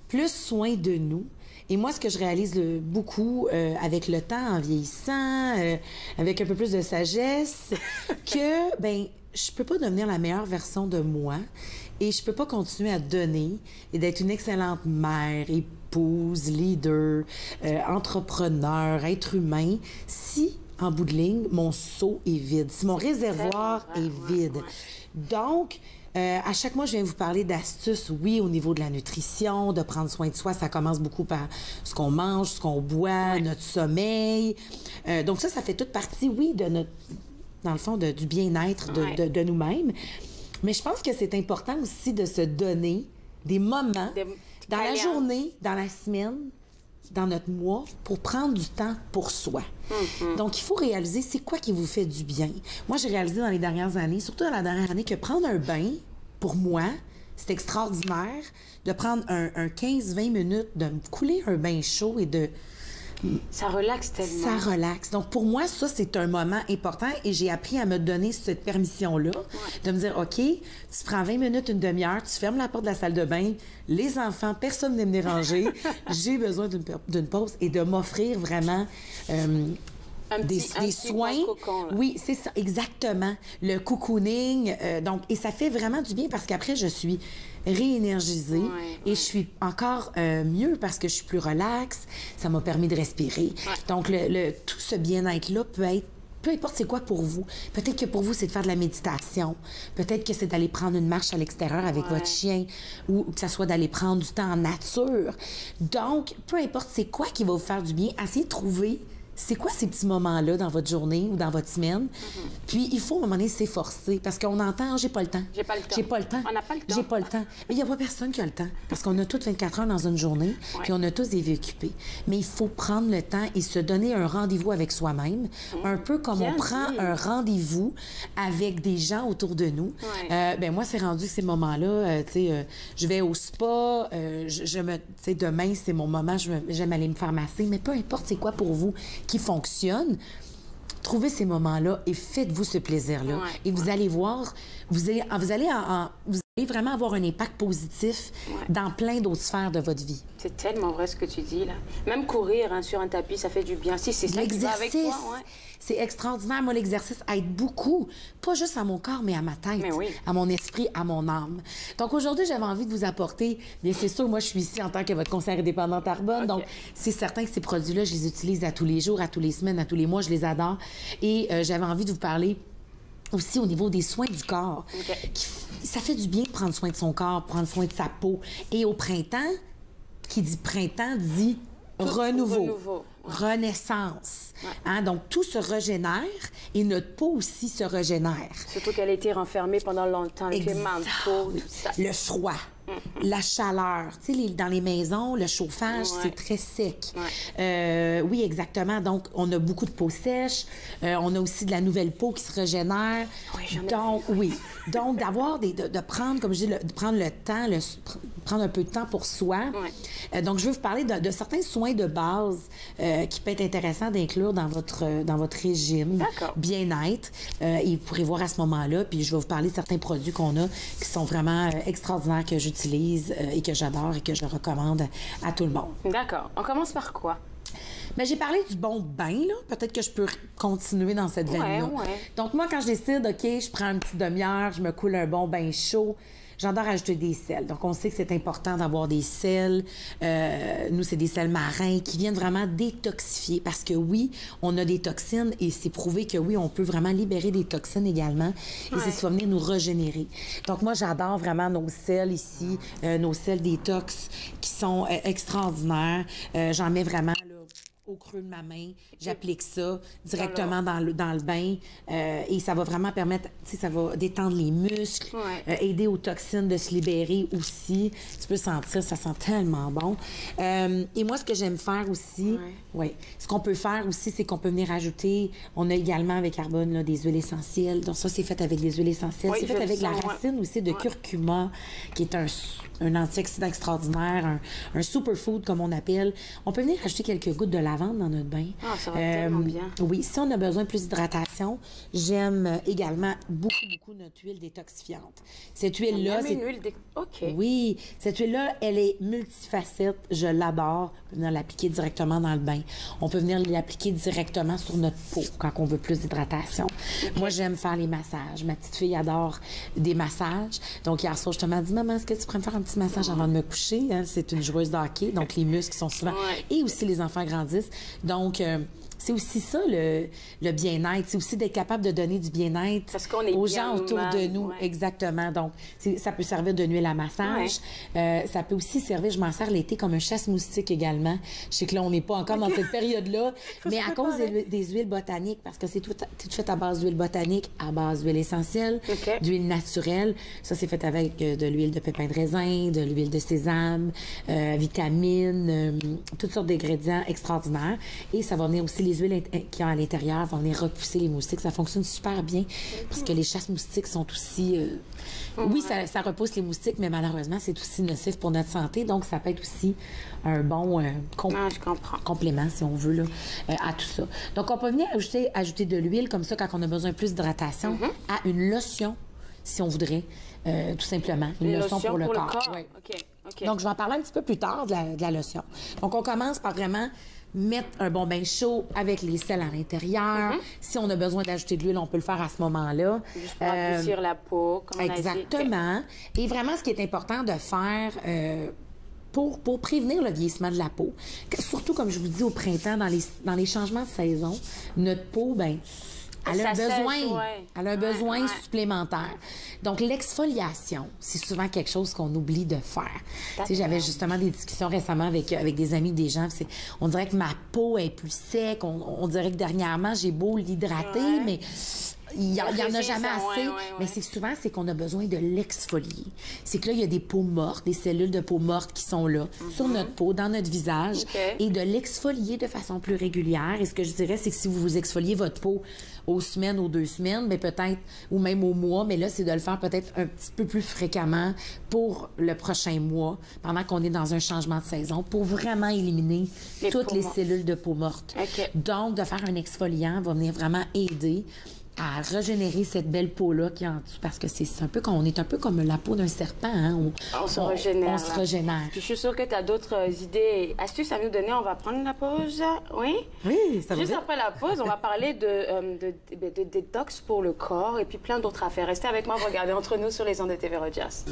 plus soin de nous. Et moi, ce que je réalise beaucoup avec le temps, en vieillissant, avec un peu plus de sagesse, que, ben, je peux pas devenir la meilleure version de moi. Et je peux pas continuer à donner et d'être une excellente mère, épouse, leader, entrepreneur, être humain, si, en bout de ligne, mon seau est vide, si mon réservoir est vide. Donc, à chaque mois, je viens vous parler d'astuces, oui, au niveau de la nutrition, de prendre soin de soi. Ça commence beaucoup par ce qu'on mange, ce qu'on boit, notre sommeil. Donc ça fait toute partie, oui, de notre, dans le fond, du bien-être de nous-mêmes. Mais je pense que c'est important aussi de se donner des moments dans la journée, dans la semaine, dans notre mois, pour prendre du temps pour soi. Donc, il faut réaliser c'est quoi qui vous fait du bien. Moi, j'ai réalisé dans les dernières années, surtout dans la dernière année, que prendre un bain, pour moi, c'est extraordinaire de prendre un 15-20 minutes, de me couler un bain chaud et de... Ça relaxe tellement. Ça relaxe. Donc, pour moi, ça, c'est un moment important et j'ai appris à me donner cette permission-là, de me dire, OK, tu prends 20 minutes, une demi-heure, tu fermes la porte de la salle de bain, les enfants, personne ne me déranger, j'ai besoin d'une pause et de m'offrir vraiment... des soins. Cocon, oui, c'est ça, exactement. Le cocooning. Donc, et ça fait vraiment du bien parce qu'après, je suis réénergisée et je suis encore mieux parce que je suis plus relaxe. Ça m'a permis de respirer. Donc, tout ce bien-être-là peut être peu importe c'est quoi pour vous. Peut-être que pour vous, c'est de faire de la méditation. Peut-être que c'est d'aller prendre une marche à l'extérieur avec votre chien ou que ça soit d'aller prendre du temps en nature. Donc, peu importe c'est quoi qui va vous faire du bien, essayez de trouver c'est quoi ces petits moments-là dans votre journée ou dans votre semaine. Puis, il faut, à un moment donné, s'efforcer parce qu'on entend « j'ai pas le temps ». J'ai pas le temps. J'ai pas le temps. On n'a pas le temps. J'ai pas le temps. Mais il n'y a pas personne qui a le temps parce qu'on a toutes 24 heures dans une journée puis on a tous des vies occupées. Mais il faut prendre le temps et se donner un rendez-vous avec soi-même, un peu comme on prend un rendez-vous avec des gens autour de nous. Ben moi, c'est rendu ces moments-là, tu sais, je vais au spa, tu sais, demain, c'est mon moment, j'aime aller me faire masser, mais peu importe c'est quoi pour vous qui fonctionne, trouvez ces moments-là et faites-vous ce plaisir-là. Et vous allez voir, vous allez vraiment avoir un impact positif dans plein d'autres sphères de votre vie. C'est tellement vrai ce que tu dis, là. Même courir sur un tapis, ça fait du bien. Si c'est ça qui va avec toi, c'est extraordinaire. Moi, l'exercice aide beaucoup, pas juste à mon corps, mais à ma tête, à mon esprit, à mon âme. Donc, aujourd'hui, j'avais envie de vous apporter, bien c'est sûr, moi, je suis ici en tant que votre conseillère indépendante Arbonne, donc c'est certain que ces produits-là, je les utilise à tous les jours, à tous les semaines, à tous les mois, je les adore. Et j'avais envie de vous parler aussi au niveau des soins du corps. Ça fait du bien de prendre soin de son corps, prendre soin de sa peau. Et au printemps, qui dit printemps, dit renouveau. Renaissance. Hein? Donc, tout se régénère et notre peau aussi se régénère. Surtout qu'elle a été renfermée pendant longtemps, avec les manteaux, tout ça. Le froid, la chaleur. Tu sais, dans les maisons, le chauffage, c'est très sec. Oui, exactement. Donc, on a beaucoup de peau sèche. On a aussi de la nouvelle peau qui se régénère. Donc, d'avoir de prendre, comme je dis, de prendre le temps, prendre un peu de temps pour soi. Donc, je veux vous parler de certains soins de base qui peut être intéressant d'inclure dans votre régime bien-être. Et vous pourrez voir à ce moment-là. Puis, je vais vous parler de certains produits qu'on a qui sont vraiment extraordinaires, que j'utilise et que j'adore et que je recommande à tout le monde. D'accord. On commence par quoi? Mais j'ai parlé du bon bain, là. Peut-être que je peux continuer dans cette veine-là. Donc, moi, quand je décide, OK, je prends une petite demi-heure, je me coule un bon bain chaud, j'adore ajouter des sels. Donc, on sait que c'est important d'avoir des sels. Nous, c'est des sels marins qui viennent vraiment détoxifier. Parce que oui, on a des toxines et c'est prouvé que oui, on peut vraiment libérer des toxines également. Et c'est ce qui va venir nous régénérer. Donc, moi, j'adore vraiment nos sels ici, nos sels détox qui sont extraordinaires. J'en mets vraiment là, au creux de ma main, j'applique ça directement dans le bain et ça va vraiment permettre, tu sais, ça va détendre les muscles, aider aux toxines de se libérer aussi. Tu peux sentir, ça sent tellement bon. Et moi, ce que j'aime faire aussi, ce qu'on peut faire aussi, c'est qu'on peut venir ajouter, on a également avec Arbonne là, des huiles essentielles. Donc ça, c'est fait avec des huiles essentielles. C'est fait avec la racine aussi de curcuma, qui est un antioxydant extraordinaire, un superfood comme on appelle. On peut venir ajouter quelques gouttes de lavande lavande dans notre bain. Ah, ça va tellement bien. Oui, si on a besoin de plus d'hydratation, j'aime également beaucoup notre huile détoxifiante. Cette huile-là, c'est... OK. Oui, cette huile-là, elle est multifacette. Je l'adore. On peut venir l'appliquer directement dans le bain. On peut venir l'appliquer directement sur notre peau quand on veut plus d'hydratation. Okay. Moi, j'aime faire les massages. Ma petite fille adore des massages. Donc, hier soir, je te m'ai dit, maman, est-ce que tu pourrais me faire un petit massage avant de me coucher? Hein? C'est une joueuse de hockey, donc les muscles sont souvent... Et aussi, les enfants grandissent. Donc... c'est aussi ça, le bien-être. C'est aussi d'être capable de donner du bien-être aux gens autour de nous. Exactement. Donc, ça peut servir de nuit à massage. Ça peut aussi servir, je m'en sers l'été, comme un chasse-moustique également. Je sais que là, on n'est pas encore dans cette période-là, mais à cause des huiles botaniques, parce que c'est tout fait à base d'huile botanique, à base d'huile essentielle, d'huile naturelle. Ça, c'est fait avec de l'huile de pépins de raisin, de l'huile de sésame, vitamines, toutes sortes d'ingrédients extraordinaires. Et ça va venir aussi les huiles qui ont à l'intérieur vont venir repousser les moustiques. Ça fonctionne super bien parce que les chasse-moustiques sont aussi... Oui, ça repousse les moustiques, mais malheureusement, c'est aussi nocif pour notre santé. Donc, ça peut être aussi un bon complément, si on veut, là, à tout ça. Donc, on peut venir ajouter de l'huile comme ça quand on a besoin de plus d'hydratation à une lotion, si on voudrait, tout simplement. Une lotion pour le corps. Oui. Donc, je vais en parler un petit peu plus tard de la lotion. Donc, on commence par vraiment... mettre un bon bain chaud avec les sels à l'intérieur. Si on a besoin d'ajouter de l'huile, on peut le faire à ce moment-là. Juste pour adoucir la peau, comme on a dit. Exactement. Et vraiment, ce qui est important de faire pour prévenir le vieillissement de la peau, surtout, comme je vous dis, au printemps, dans les changements de saison, notre peau, elle a un besoin supplémentaire. Donc, l'exfoliation, c'est souvent quelque chose qu'on oublie de faire. J'avais justement des discussions récemment avec des amis, des gens. On dirait que ma peau est plus sec. On dirait que dernièrement, j'ai beau l'hydrater, mais... Il n'y en a jamais assez, mais c'est souvent qu'on a besoin de l'exfolier. C'est que là, il y a des peaux mortes, des cellules de peau mortes qui sont là, sur notre peau, dans notre visage, et de l'exfolier de façon plus régulière. Et ce que je dirais, c'est que si vous exfoliez votre peau aux semaines, aux 2 semaines, mais peut-être, ou même au mois, mais là, c'est de le faire peut-être un petit peu plus fréquemment pour le prochain mois, pendant qu'on est dans un changement de saison, pour vraiment éliminer toutes les cellules de peau mortes. Donc, de faire un exfoliant va venir vraiment aider à régénérer cette belle peau-là qui est en dessous, parce que c'est un peu on est un peu comme la peau d'un serpent, hein? On se régénère. On se régénère. Puis je suis sûre que tu as d'autres idées et astuces à nous donner. On va prendre la pause, oui? Oui, ça va. Juste après la pause, on va parler de détox pour le corps et puis plein d'autres affaires. Restez avec moi, regardez Entre nous sur les ondes de TV Rogers.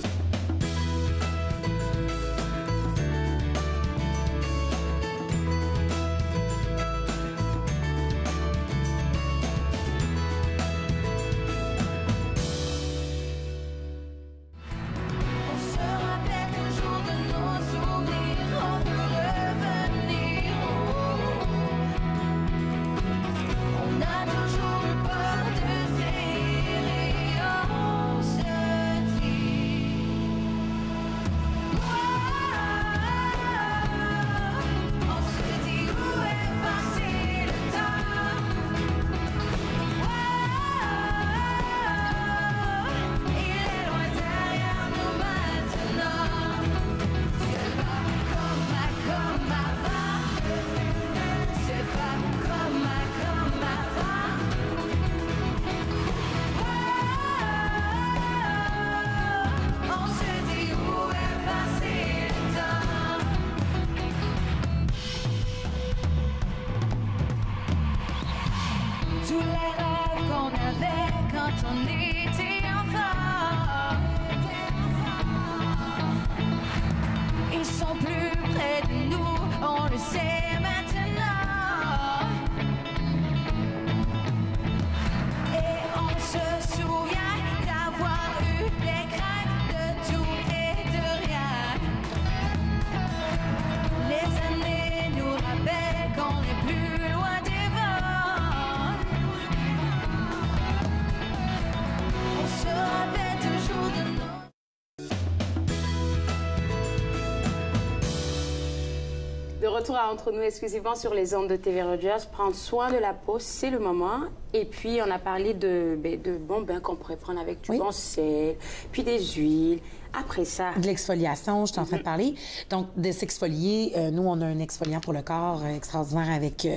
De retour à Entre nous exclusivement sur les ondes de TV Rogers. Prendre soin de la peau, c'est le moment. Et puis, on a parlé de bons bains qu'on pourrait prendre avec du bon sel, puis des huiles, après ça? De l'exfoliation, je suis en train de parler. Donc, de s'exfolier, nous, on a un exfoliant pour le corps extraordinaire avec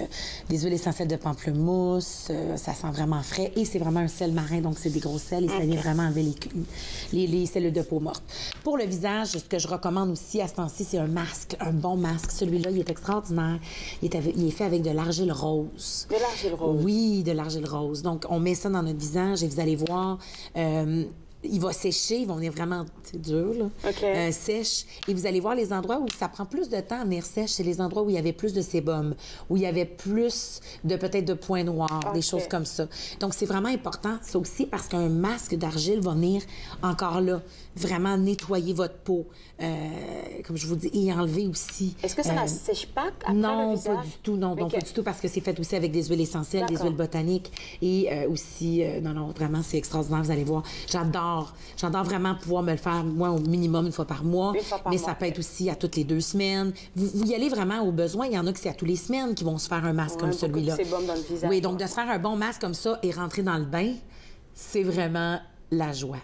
des huiles essentielles de pamplemousse. Ça sent vraiment frais et c'est vraiment un sel marin, donc c'est des gros sels et ça vient vraiment enlever les cellules de peau morte. Pour le visage, ce que je recommande aussi à ce temps-ci, c'est un masque, un bon masque. Celui-là, il est extraordinaire. Il est fait avec de l'argile rose. De l'argile rose? Oui, de l'argile rose. Donc, on met ça dans notre visage et vous allez voir... il va sécher, il va venir vraiment dur, là, sèche. Et vous allez voir les endroits où ça prend plus de temps à venir sèche, c'est les endroits où il y avait plus de sébum, où il y avait plus de peut-être de points noirs, des choses comme ça. Donc, c'est vraiment important, ça aussi, parce qu'un masque d'argile va venir encore là, vraiment nettoyer votre peau, comme je vous dis, et enlever aussi. Est-ce que ça ne sèche pas après non, le visage? pas du tout, non, pas du tout, parce que c'est fait aussi avec des huiles essentielles, des huiles botaniques, et aussi, non, vraiment, c'est extraordinaire, vous allez voir. J'adore vraiment pouvoir me le faire, moi, au minimum une fois par mois, mais ça peut être aussi à toutes les 2 semaines. Vous y allez vraiment au besoin. Il y en a que c'est à tous les semaines qui vont se faire un masque comme celui-là. Oui, donc de se faire un bon masque comme ça et rentrer dans le bain, c'est vraiment la joie.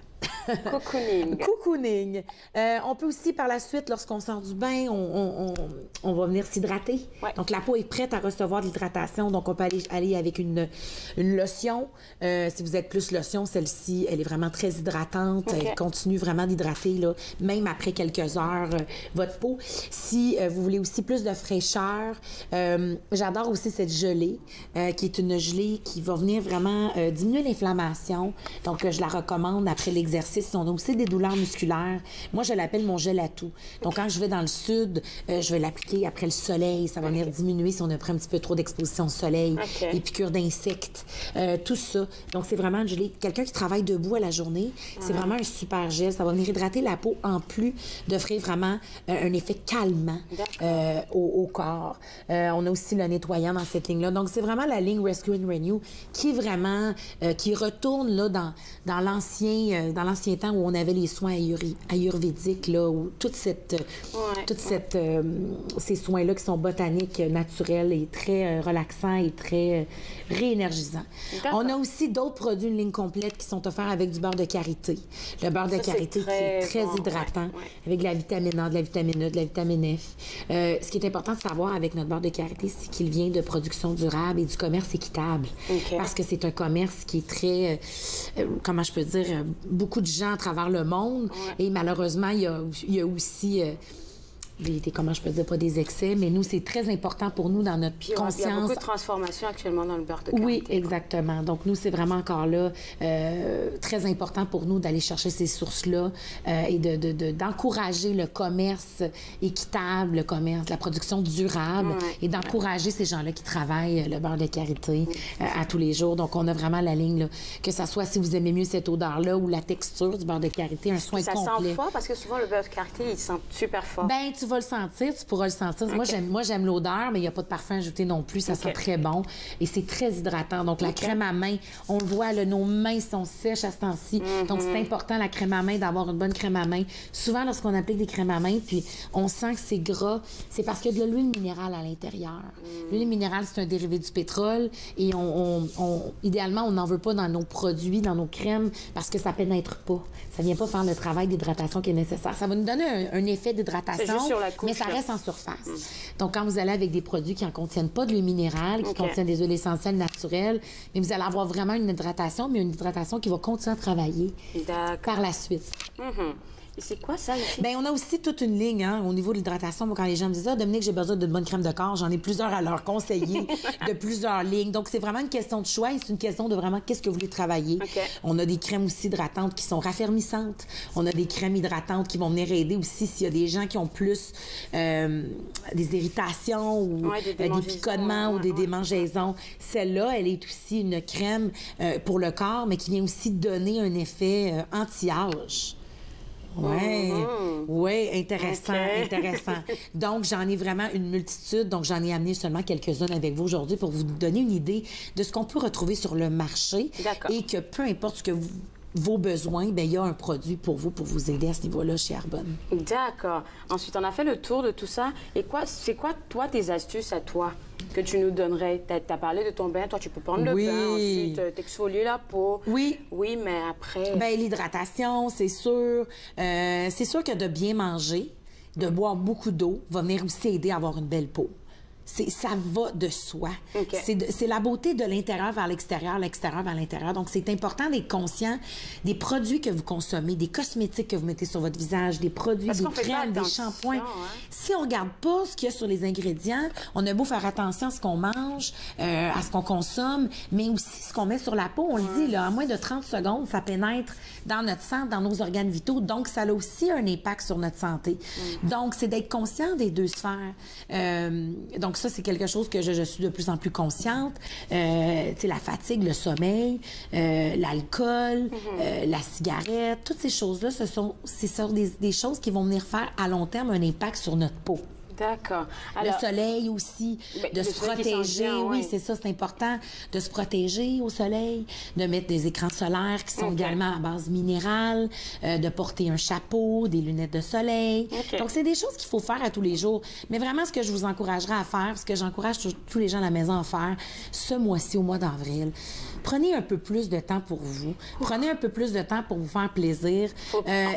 Cocooning. Cocooning. On peut aussi, par la suite, lorsqu'on sort du bain, on va venir s'hydrater. Donc, la peau est prête à recevoir de l'hydratation. Donc, on peut aller avec une lotion. Si vous êtes plus lotion, celle-ci, elle est vraiment très hydratante. Elle continue vraiment d'hydrater, là, même après quelques heures, votre peau. Si vous voulez aussi plus de fraîcheur, j'adore aussi cette gelée, qui est une gelée qui va venir vraiment diminuer l'inflammation. Donc, je la recommande après l'exercice. Si on a aussi des douleurs musculaires, moi, je l'appelle mon gel à tout. Donc, quand je vais dans le sud, je vais l'appliquer après le soleil. Ça va venir diminuer si on a pris un petit peu trop d'exposition au soleil, les piqûres d'insectes, tout ça. Donc, c'est vraiment une gelée. Quelqu'un qui travaille debout à la journée, c'est vraiment un super gel. Ça va venir hydrater la peau en plus d'offrir vraiment un effet calmant au corps. On a aussi le nettoyant dans cette ligne-là. Donc, c'est vraiment la ligne Rescue and Renew qui est vraiment, qui retourne là, dans l'ancien temps où on avait les soins ayurvédiques, là, où ces soins-là qui sont botaniques, naturels et très relaxants et très réénergisants. On a aussi d'autres produits, une ligne complète, qui sont offerts avec du beurre de karité. Le beurre de karité qui est très hydratant, avec de la vitamine A, de la vitamine E, de la vitamine F. Ce qui est important de savoir avec notre beurre de karité, c'est qu'il vient de production durable et du commerce équitable. Parce que c'est un commerce qui est très, comment je peux dire, beaucoup de gens à travers le monde. Et malheureusement, il y a aussi comment je peux dire, pas des excès, mais nous, c'est très important pour nous dans notre conscience. Il y a beaucoup de transformations actuellement dans le beurre de karité. Oui, exactement. Donc, nous, c'est vraiment encore là très important pour nous d'aller chercher ces sources-là et d'encourager le commerce équitable, le commerce, la production durable et d'encourager ces gens-là qui travaillent le beurre de karité à tous les jours. Donc, on a vraiment la ligne, là, que ça soit si vous aimez mieux cette odeur-là ou la texture du beurre de karité, un soin complet. Ça sent fort parce que souvent, le beurre de karité, il sent super fort. Ben, tu vas le sentir, tu pourras le sentir. Moi, j'aime l'odeur, mais il n'y a pas de parfum ajouté non plus. Ça sent très bon et c'est très hydratant. Donc, la crème à main, on le voit, là, nos mains sont sèches à ce temps-ci. Donc, c'est important, la crème à main, d'avoir une bonne crème à main. Souvent, lorsqu'on applique des crèmes à main, puis on sent que c'est gras, c'est parce qu'il y a de l'huile minérale à l'intérieur. L'huile minérale, c'est un dérivé du pétrole et idéalement, on n'en veut pas dans nos produits, dans nos crèmes, parce que ça pénètre pas. Ça vient pas faire le travail d'hydratation qui est nécessaire. Ça va nous donner un effet d'hydratation, mais ça reste en surface. Donc, quand vous allez avec des produits qui n'en contiennent pas de l'huile minérale, qui contiennent des huiles essentielles naturelles, mais vous allez avoir vraiment une hydratation, mais une hydratation qui va continuer à travailler par la suite. Et c'est quoi ça, ici? Bien, on a aussi toute une ligne au niveau de l'hydratation. Quand les gens me disent « Ah, Dominique, j'ai besoin d'une bonne crème de corps », j'en ai plusieurs à leur conseiller de plusieurs lignes. Donc, c'est vraiment une question de choix et c'est une question de vraiment qu'est-ce que vous voulez travailler. On a des crèmes aussi hydratantes qui sont raffermissantes. On a des crèmes hydratantes qui vont venir aider aussi s'il y a des gens qui ont plus des irritations ou des picotements ou des démangeaisons. Celle-là, elle est aussi une crème pour le corps, mais qui vient aussi donner un effet anti-âge. Oui, intéressant. Donc, j'en ai vraiment une multitude. Donc, j'en ai amené seulement quelques-unes avec vous aujourd'hui pour vous donner une idée de ce qu'on peut retrouver sur le marché et que peu importe ce que vos besoins, bien, il y a un produit pour vous aider à ce niveau-là chez Arbonne. D'accord. Ensuite, on a fait le tour de tout ça. Et c'est quoi, toi, tes astuces à toi? que tu nous donnerais? Tu as parlé de ton bain. Toi, tu peux prendre le bain, ensuite t'exfolier la peau. Oui. Oui, mais après... Bien, l'hydratation, c'est sûr. C'est sûr que de bien manger, de boire beaucoup d'eau, va venir aussi aider à avoir une belle peau. Ça va de soi. Okay. C'est la beauté de l'intérieur vers l'extérieur, l'extérieur vers l'intérieur. Donc, c'est important d'être conscient des produits que vous consommez, des cosmétiques que vous mettez sur votre visage, des produits, des crèmes, des shampoings. Si on regarde pas ce qu'il y a sur les ingrédients, on a beau faire attention à ce qu'on mange, à ce qu'on consomme, mais aussi ce qu'on met sur la peau. On le dit, là, en moins de 30 secondes, ça pénètre dans notre sang, dans nos organes vitaux. Donc, ça a aussi un impact sur notre santé. Donc, c'est d'être conscient des deux sphères. Donc, ça, c'est quelque chose que je suis de plus en plus consciente. Tu sais, la fatigue, le sommeil, l'alcool, la cigarette, toutes ces choses-là, c'est des choses qui vont venir faire à long terme un impact sur notre peau. D'accord. Le soleil aussi, de se protéger. Oui, c'est ça, c'est important de se protéger au soleil, de mettre des écrans solaires qui sont également à base minérale, de porter un chapeau, des lunettes de soleil. Donc, c'est des choses qu'il faut faire à tous les jours. Mais vraiment, ce que je vous encouragerais à faire, ce que j'encourage tous les gens à la maison à faire, ce mois-ci, au mois d'avril, prenez un peu plus de temps pour vous. Prenez un peu plus de temps pour vous faire plaisir.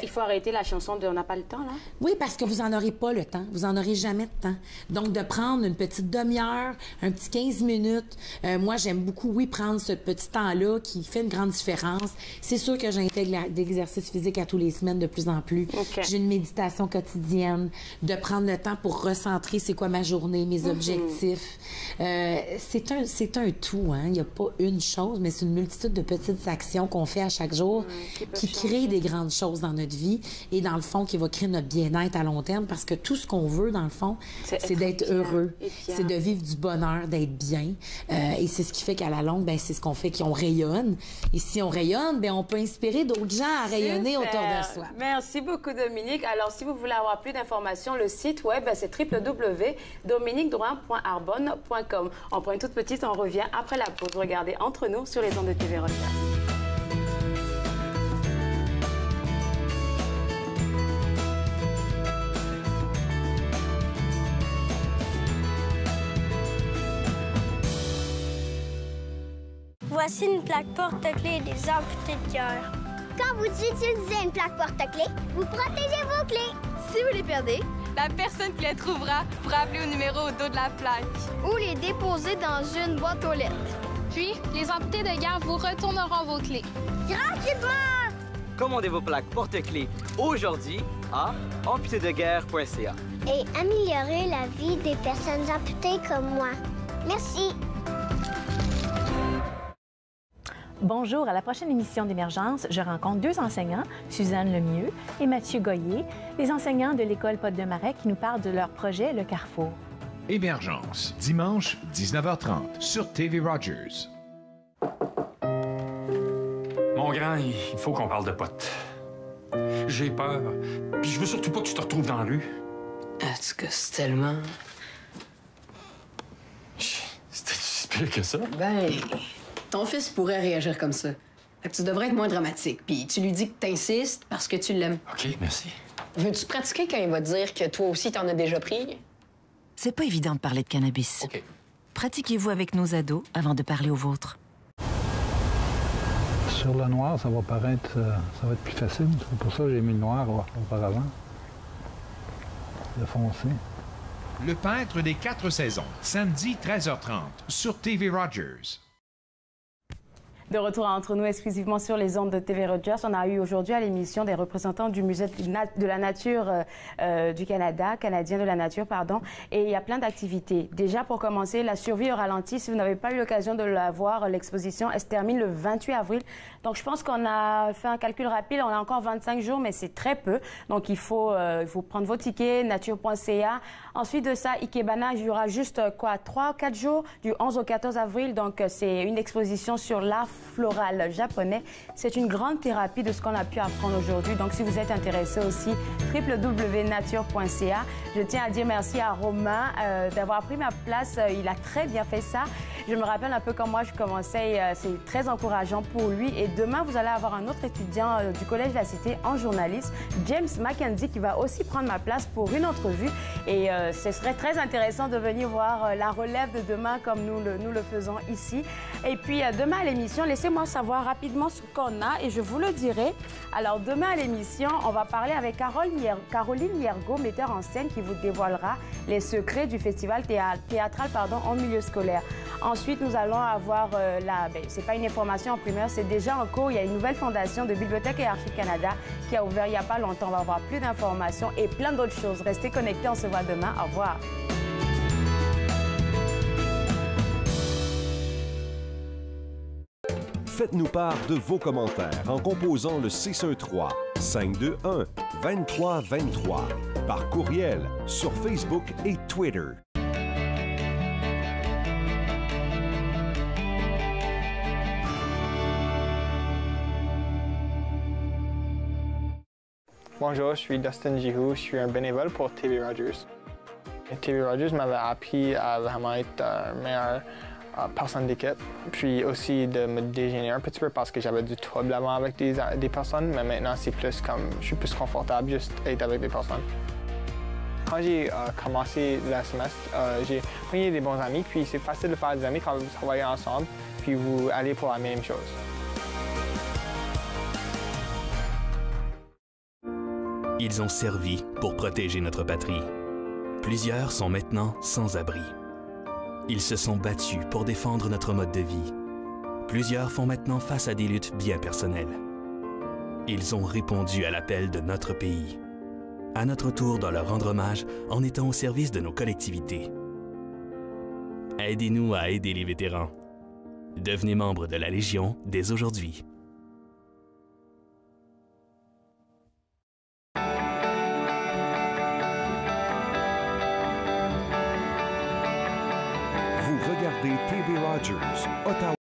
Il faut arrêter la chanson de « On n'a pas le temps », là? Oui, parce que vous n'en aurez pas le temps. Vous n'en aurez jamais de temps. Donc, de prendre une petite demi-heure, un petit 15 minutes. Moi, j'aime beaucoup, prendre ce petit temps-là qui fait une grande différence. C'est sûr que j'intègre l'exercice physique à tous les semaines de plus en plus. J'ai une méditation quotidienne, de prendre le temps pour recentrer c'est quoi ma journée, mes objectifs. C'est un tout, hein. Il n'y a pas une chose, mais c'est une multitude de petites actions qu'on fait à chaque jour qui créent des grandes choses dans notre vie et dans le fond, qui va créer notre bien-être à long terme parce que tout ce qu'on veut, dans le fond, c'est d'être heureux, c'est de vivre du bonheur, d'être bien. Et c'est ce qui fait qu'à la longue, ben, c'est ce qu'on fait qu'on rayonne. Et si on rayonne, ben, on peut inspirer d'autres gens à rayonner autour de soi. Merci beaucoup, Dominique. Alors, si vous voulez avoir plus d'informations, le site web, c'est www.dominiquedrouin.arbonne.com. On prend une toute petite, on revient après la pause. Regardez Entre nous sur les ondes de TV Rogers. Voici une plaque porte-clés des amputés de cœur. Quand vous utilisez une plaque porte-clés, vous protégez vos clés. Si vous les perdez, la personne qui les trouvera pourra appeler au numéro au dos de la plaque. Ou les déposer dans une boîte aux lettres. Puis, les amputés de guerre vous retourneront vos clés. Tranquillement! Commandez vos plaques porte-clés aujourd'hui à amputédeguerre.ca. Et améliorez la vie des personnes amputées comme moi. Merci. Bonjour, à la prochaine émission d'Émergence, je rencontre deux enseignants, Suzanne Lemieux et Mathieu Goyer, les enseignants de l'école Potte-de-Marais qui nous parlent de leur projet Le Carrefour. Émergence, dimanche, 19h30, sur TV Rogers. Mon grand, il faut qu'on parle de potes. J'ai peur, puis je veux surtout pas que tu te retrouves dans la rue. Est-ce que c'est tellement... C'était si pire que ça? Ben... Ton fils pourrait réagir comme ça. Fait que tu devrais être moins dramatique. Puis tu lui dis que t'insistes parce que tu l'aimes. OK, merci. Veux-tu pratiquer quand il va te dire que toi aussi t'en as déjà pris? C'est pas évident de parler de cannabis. OK. Pratiquez-vous avec nos ados avant de parler aux vôtres. Sur le noir, ça va paraître... ça va être plus facile. C'est pour ça que j'ai mis le noir auparavant. Le foncé. Le peintre des 4 saisons, samedi 13h30, sur TV Rogers. De retour Entre nous exclusivement sur les ondes de TV Rogers. On a eu aujourd'hui à l'émission des représentants du Musée de la Nature du Canada, canadien de la nature, pardon. Et il y a plein d'activités. Déjà, pour commencer, la survie au ralenti. Si vous n'avez pas eu l'occasion de la voir, l'exposition, elle se termine le 28 avril. Donc, je pense qu'on a fait un calcul rapide. On a encore 25 jours, mais c'est très peu. Donc, il faut prendre vos tickets, nature.ca. Ensuite de ça, Ikebana, il y aura juste 3 ou 4 jours, du 11 au 14 avril. Donc, c'est une exposition sur l'art floral japonais. C'est une grande thérapie de ce qu'on a pu apprendre aujourd'hui. Donc, si vous êtes intéressé aussi, www.nature.ca. Je tiens à dire merci à Romain d'avoir pris ma place. Il a très bien fait ça. Je me rappelle un peu quand moi je commençais. C'est très encourageant pour lui. Et demain, vous allez avoir un autre étudiant du Collège de la Cité en journalisme, James Mackenzie, qui va aussi prendre ma place pour une entrevue. Et ce serait très intéressant de venir voir la relève de demain comme nous le faisons ici. Et puis, demain à l'émission, laissez-moi savoir rapidement ce qu'on a et je vous le dirai. Alors, demain à l'émission, on va parler avec Caroline Miergo, metteur en scène, qui vous dévoilera les secrets du festival théâtral en milieu scolaire. Ensuite, nous allons avoir c'est pas une information en primeur, c'est déjà en cours. Il y a une nouvelle fondation de Bibliothèque et Archives Canada qui a ouvert il n'y a pas longtemps. On va avoir plus d'informations et plein d'autres choses. Restez connectés, on se voit demain. Au revoir. Faites-nous part de vos commentaires en composant le 613-521-2323 par courriel sur Facebook et Twitter. Bonjour, je suis Dustin Jihou, je suis un bénévole pour TV Rogers. TV Rogers m'avait appris à vraiment être meilleure personne d'équipe, puis aussi de me déjeuner un petit peu parce que j'avais du trouble avant avec des personnes, mais maintenant c'est plus comme, je suis plus confortable juste être avec des personnes. Quand j'ai commencé le semestre, j'ai pris des bons amis, puis c'est facile de faire des amis quand vous travaillez ensemble, puis vous allez pour la même chose. Ils ont servi pour protéger notre patrie. Plusieurs sont maintenant sans abri. Ils se sont battus pour défendre notre mode de vie. Plusieurs font maintenant face à des luttes bien personnelles. Ils ont répondu à l'appel de notre pays. À notre tour de leur rendre hommage en étant au service de nos collectivités. Aidez-nous à aider les vétérans. Devenez membre de la Légion dès aujourd'hui. Vous regardez TV Rogers, Ottawa.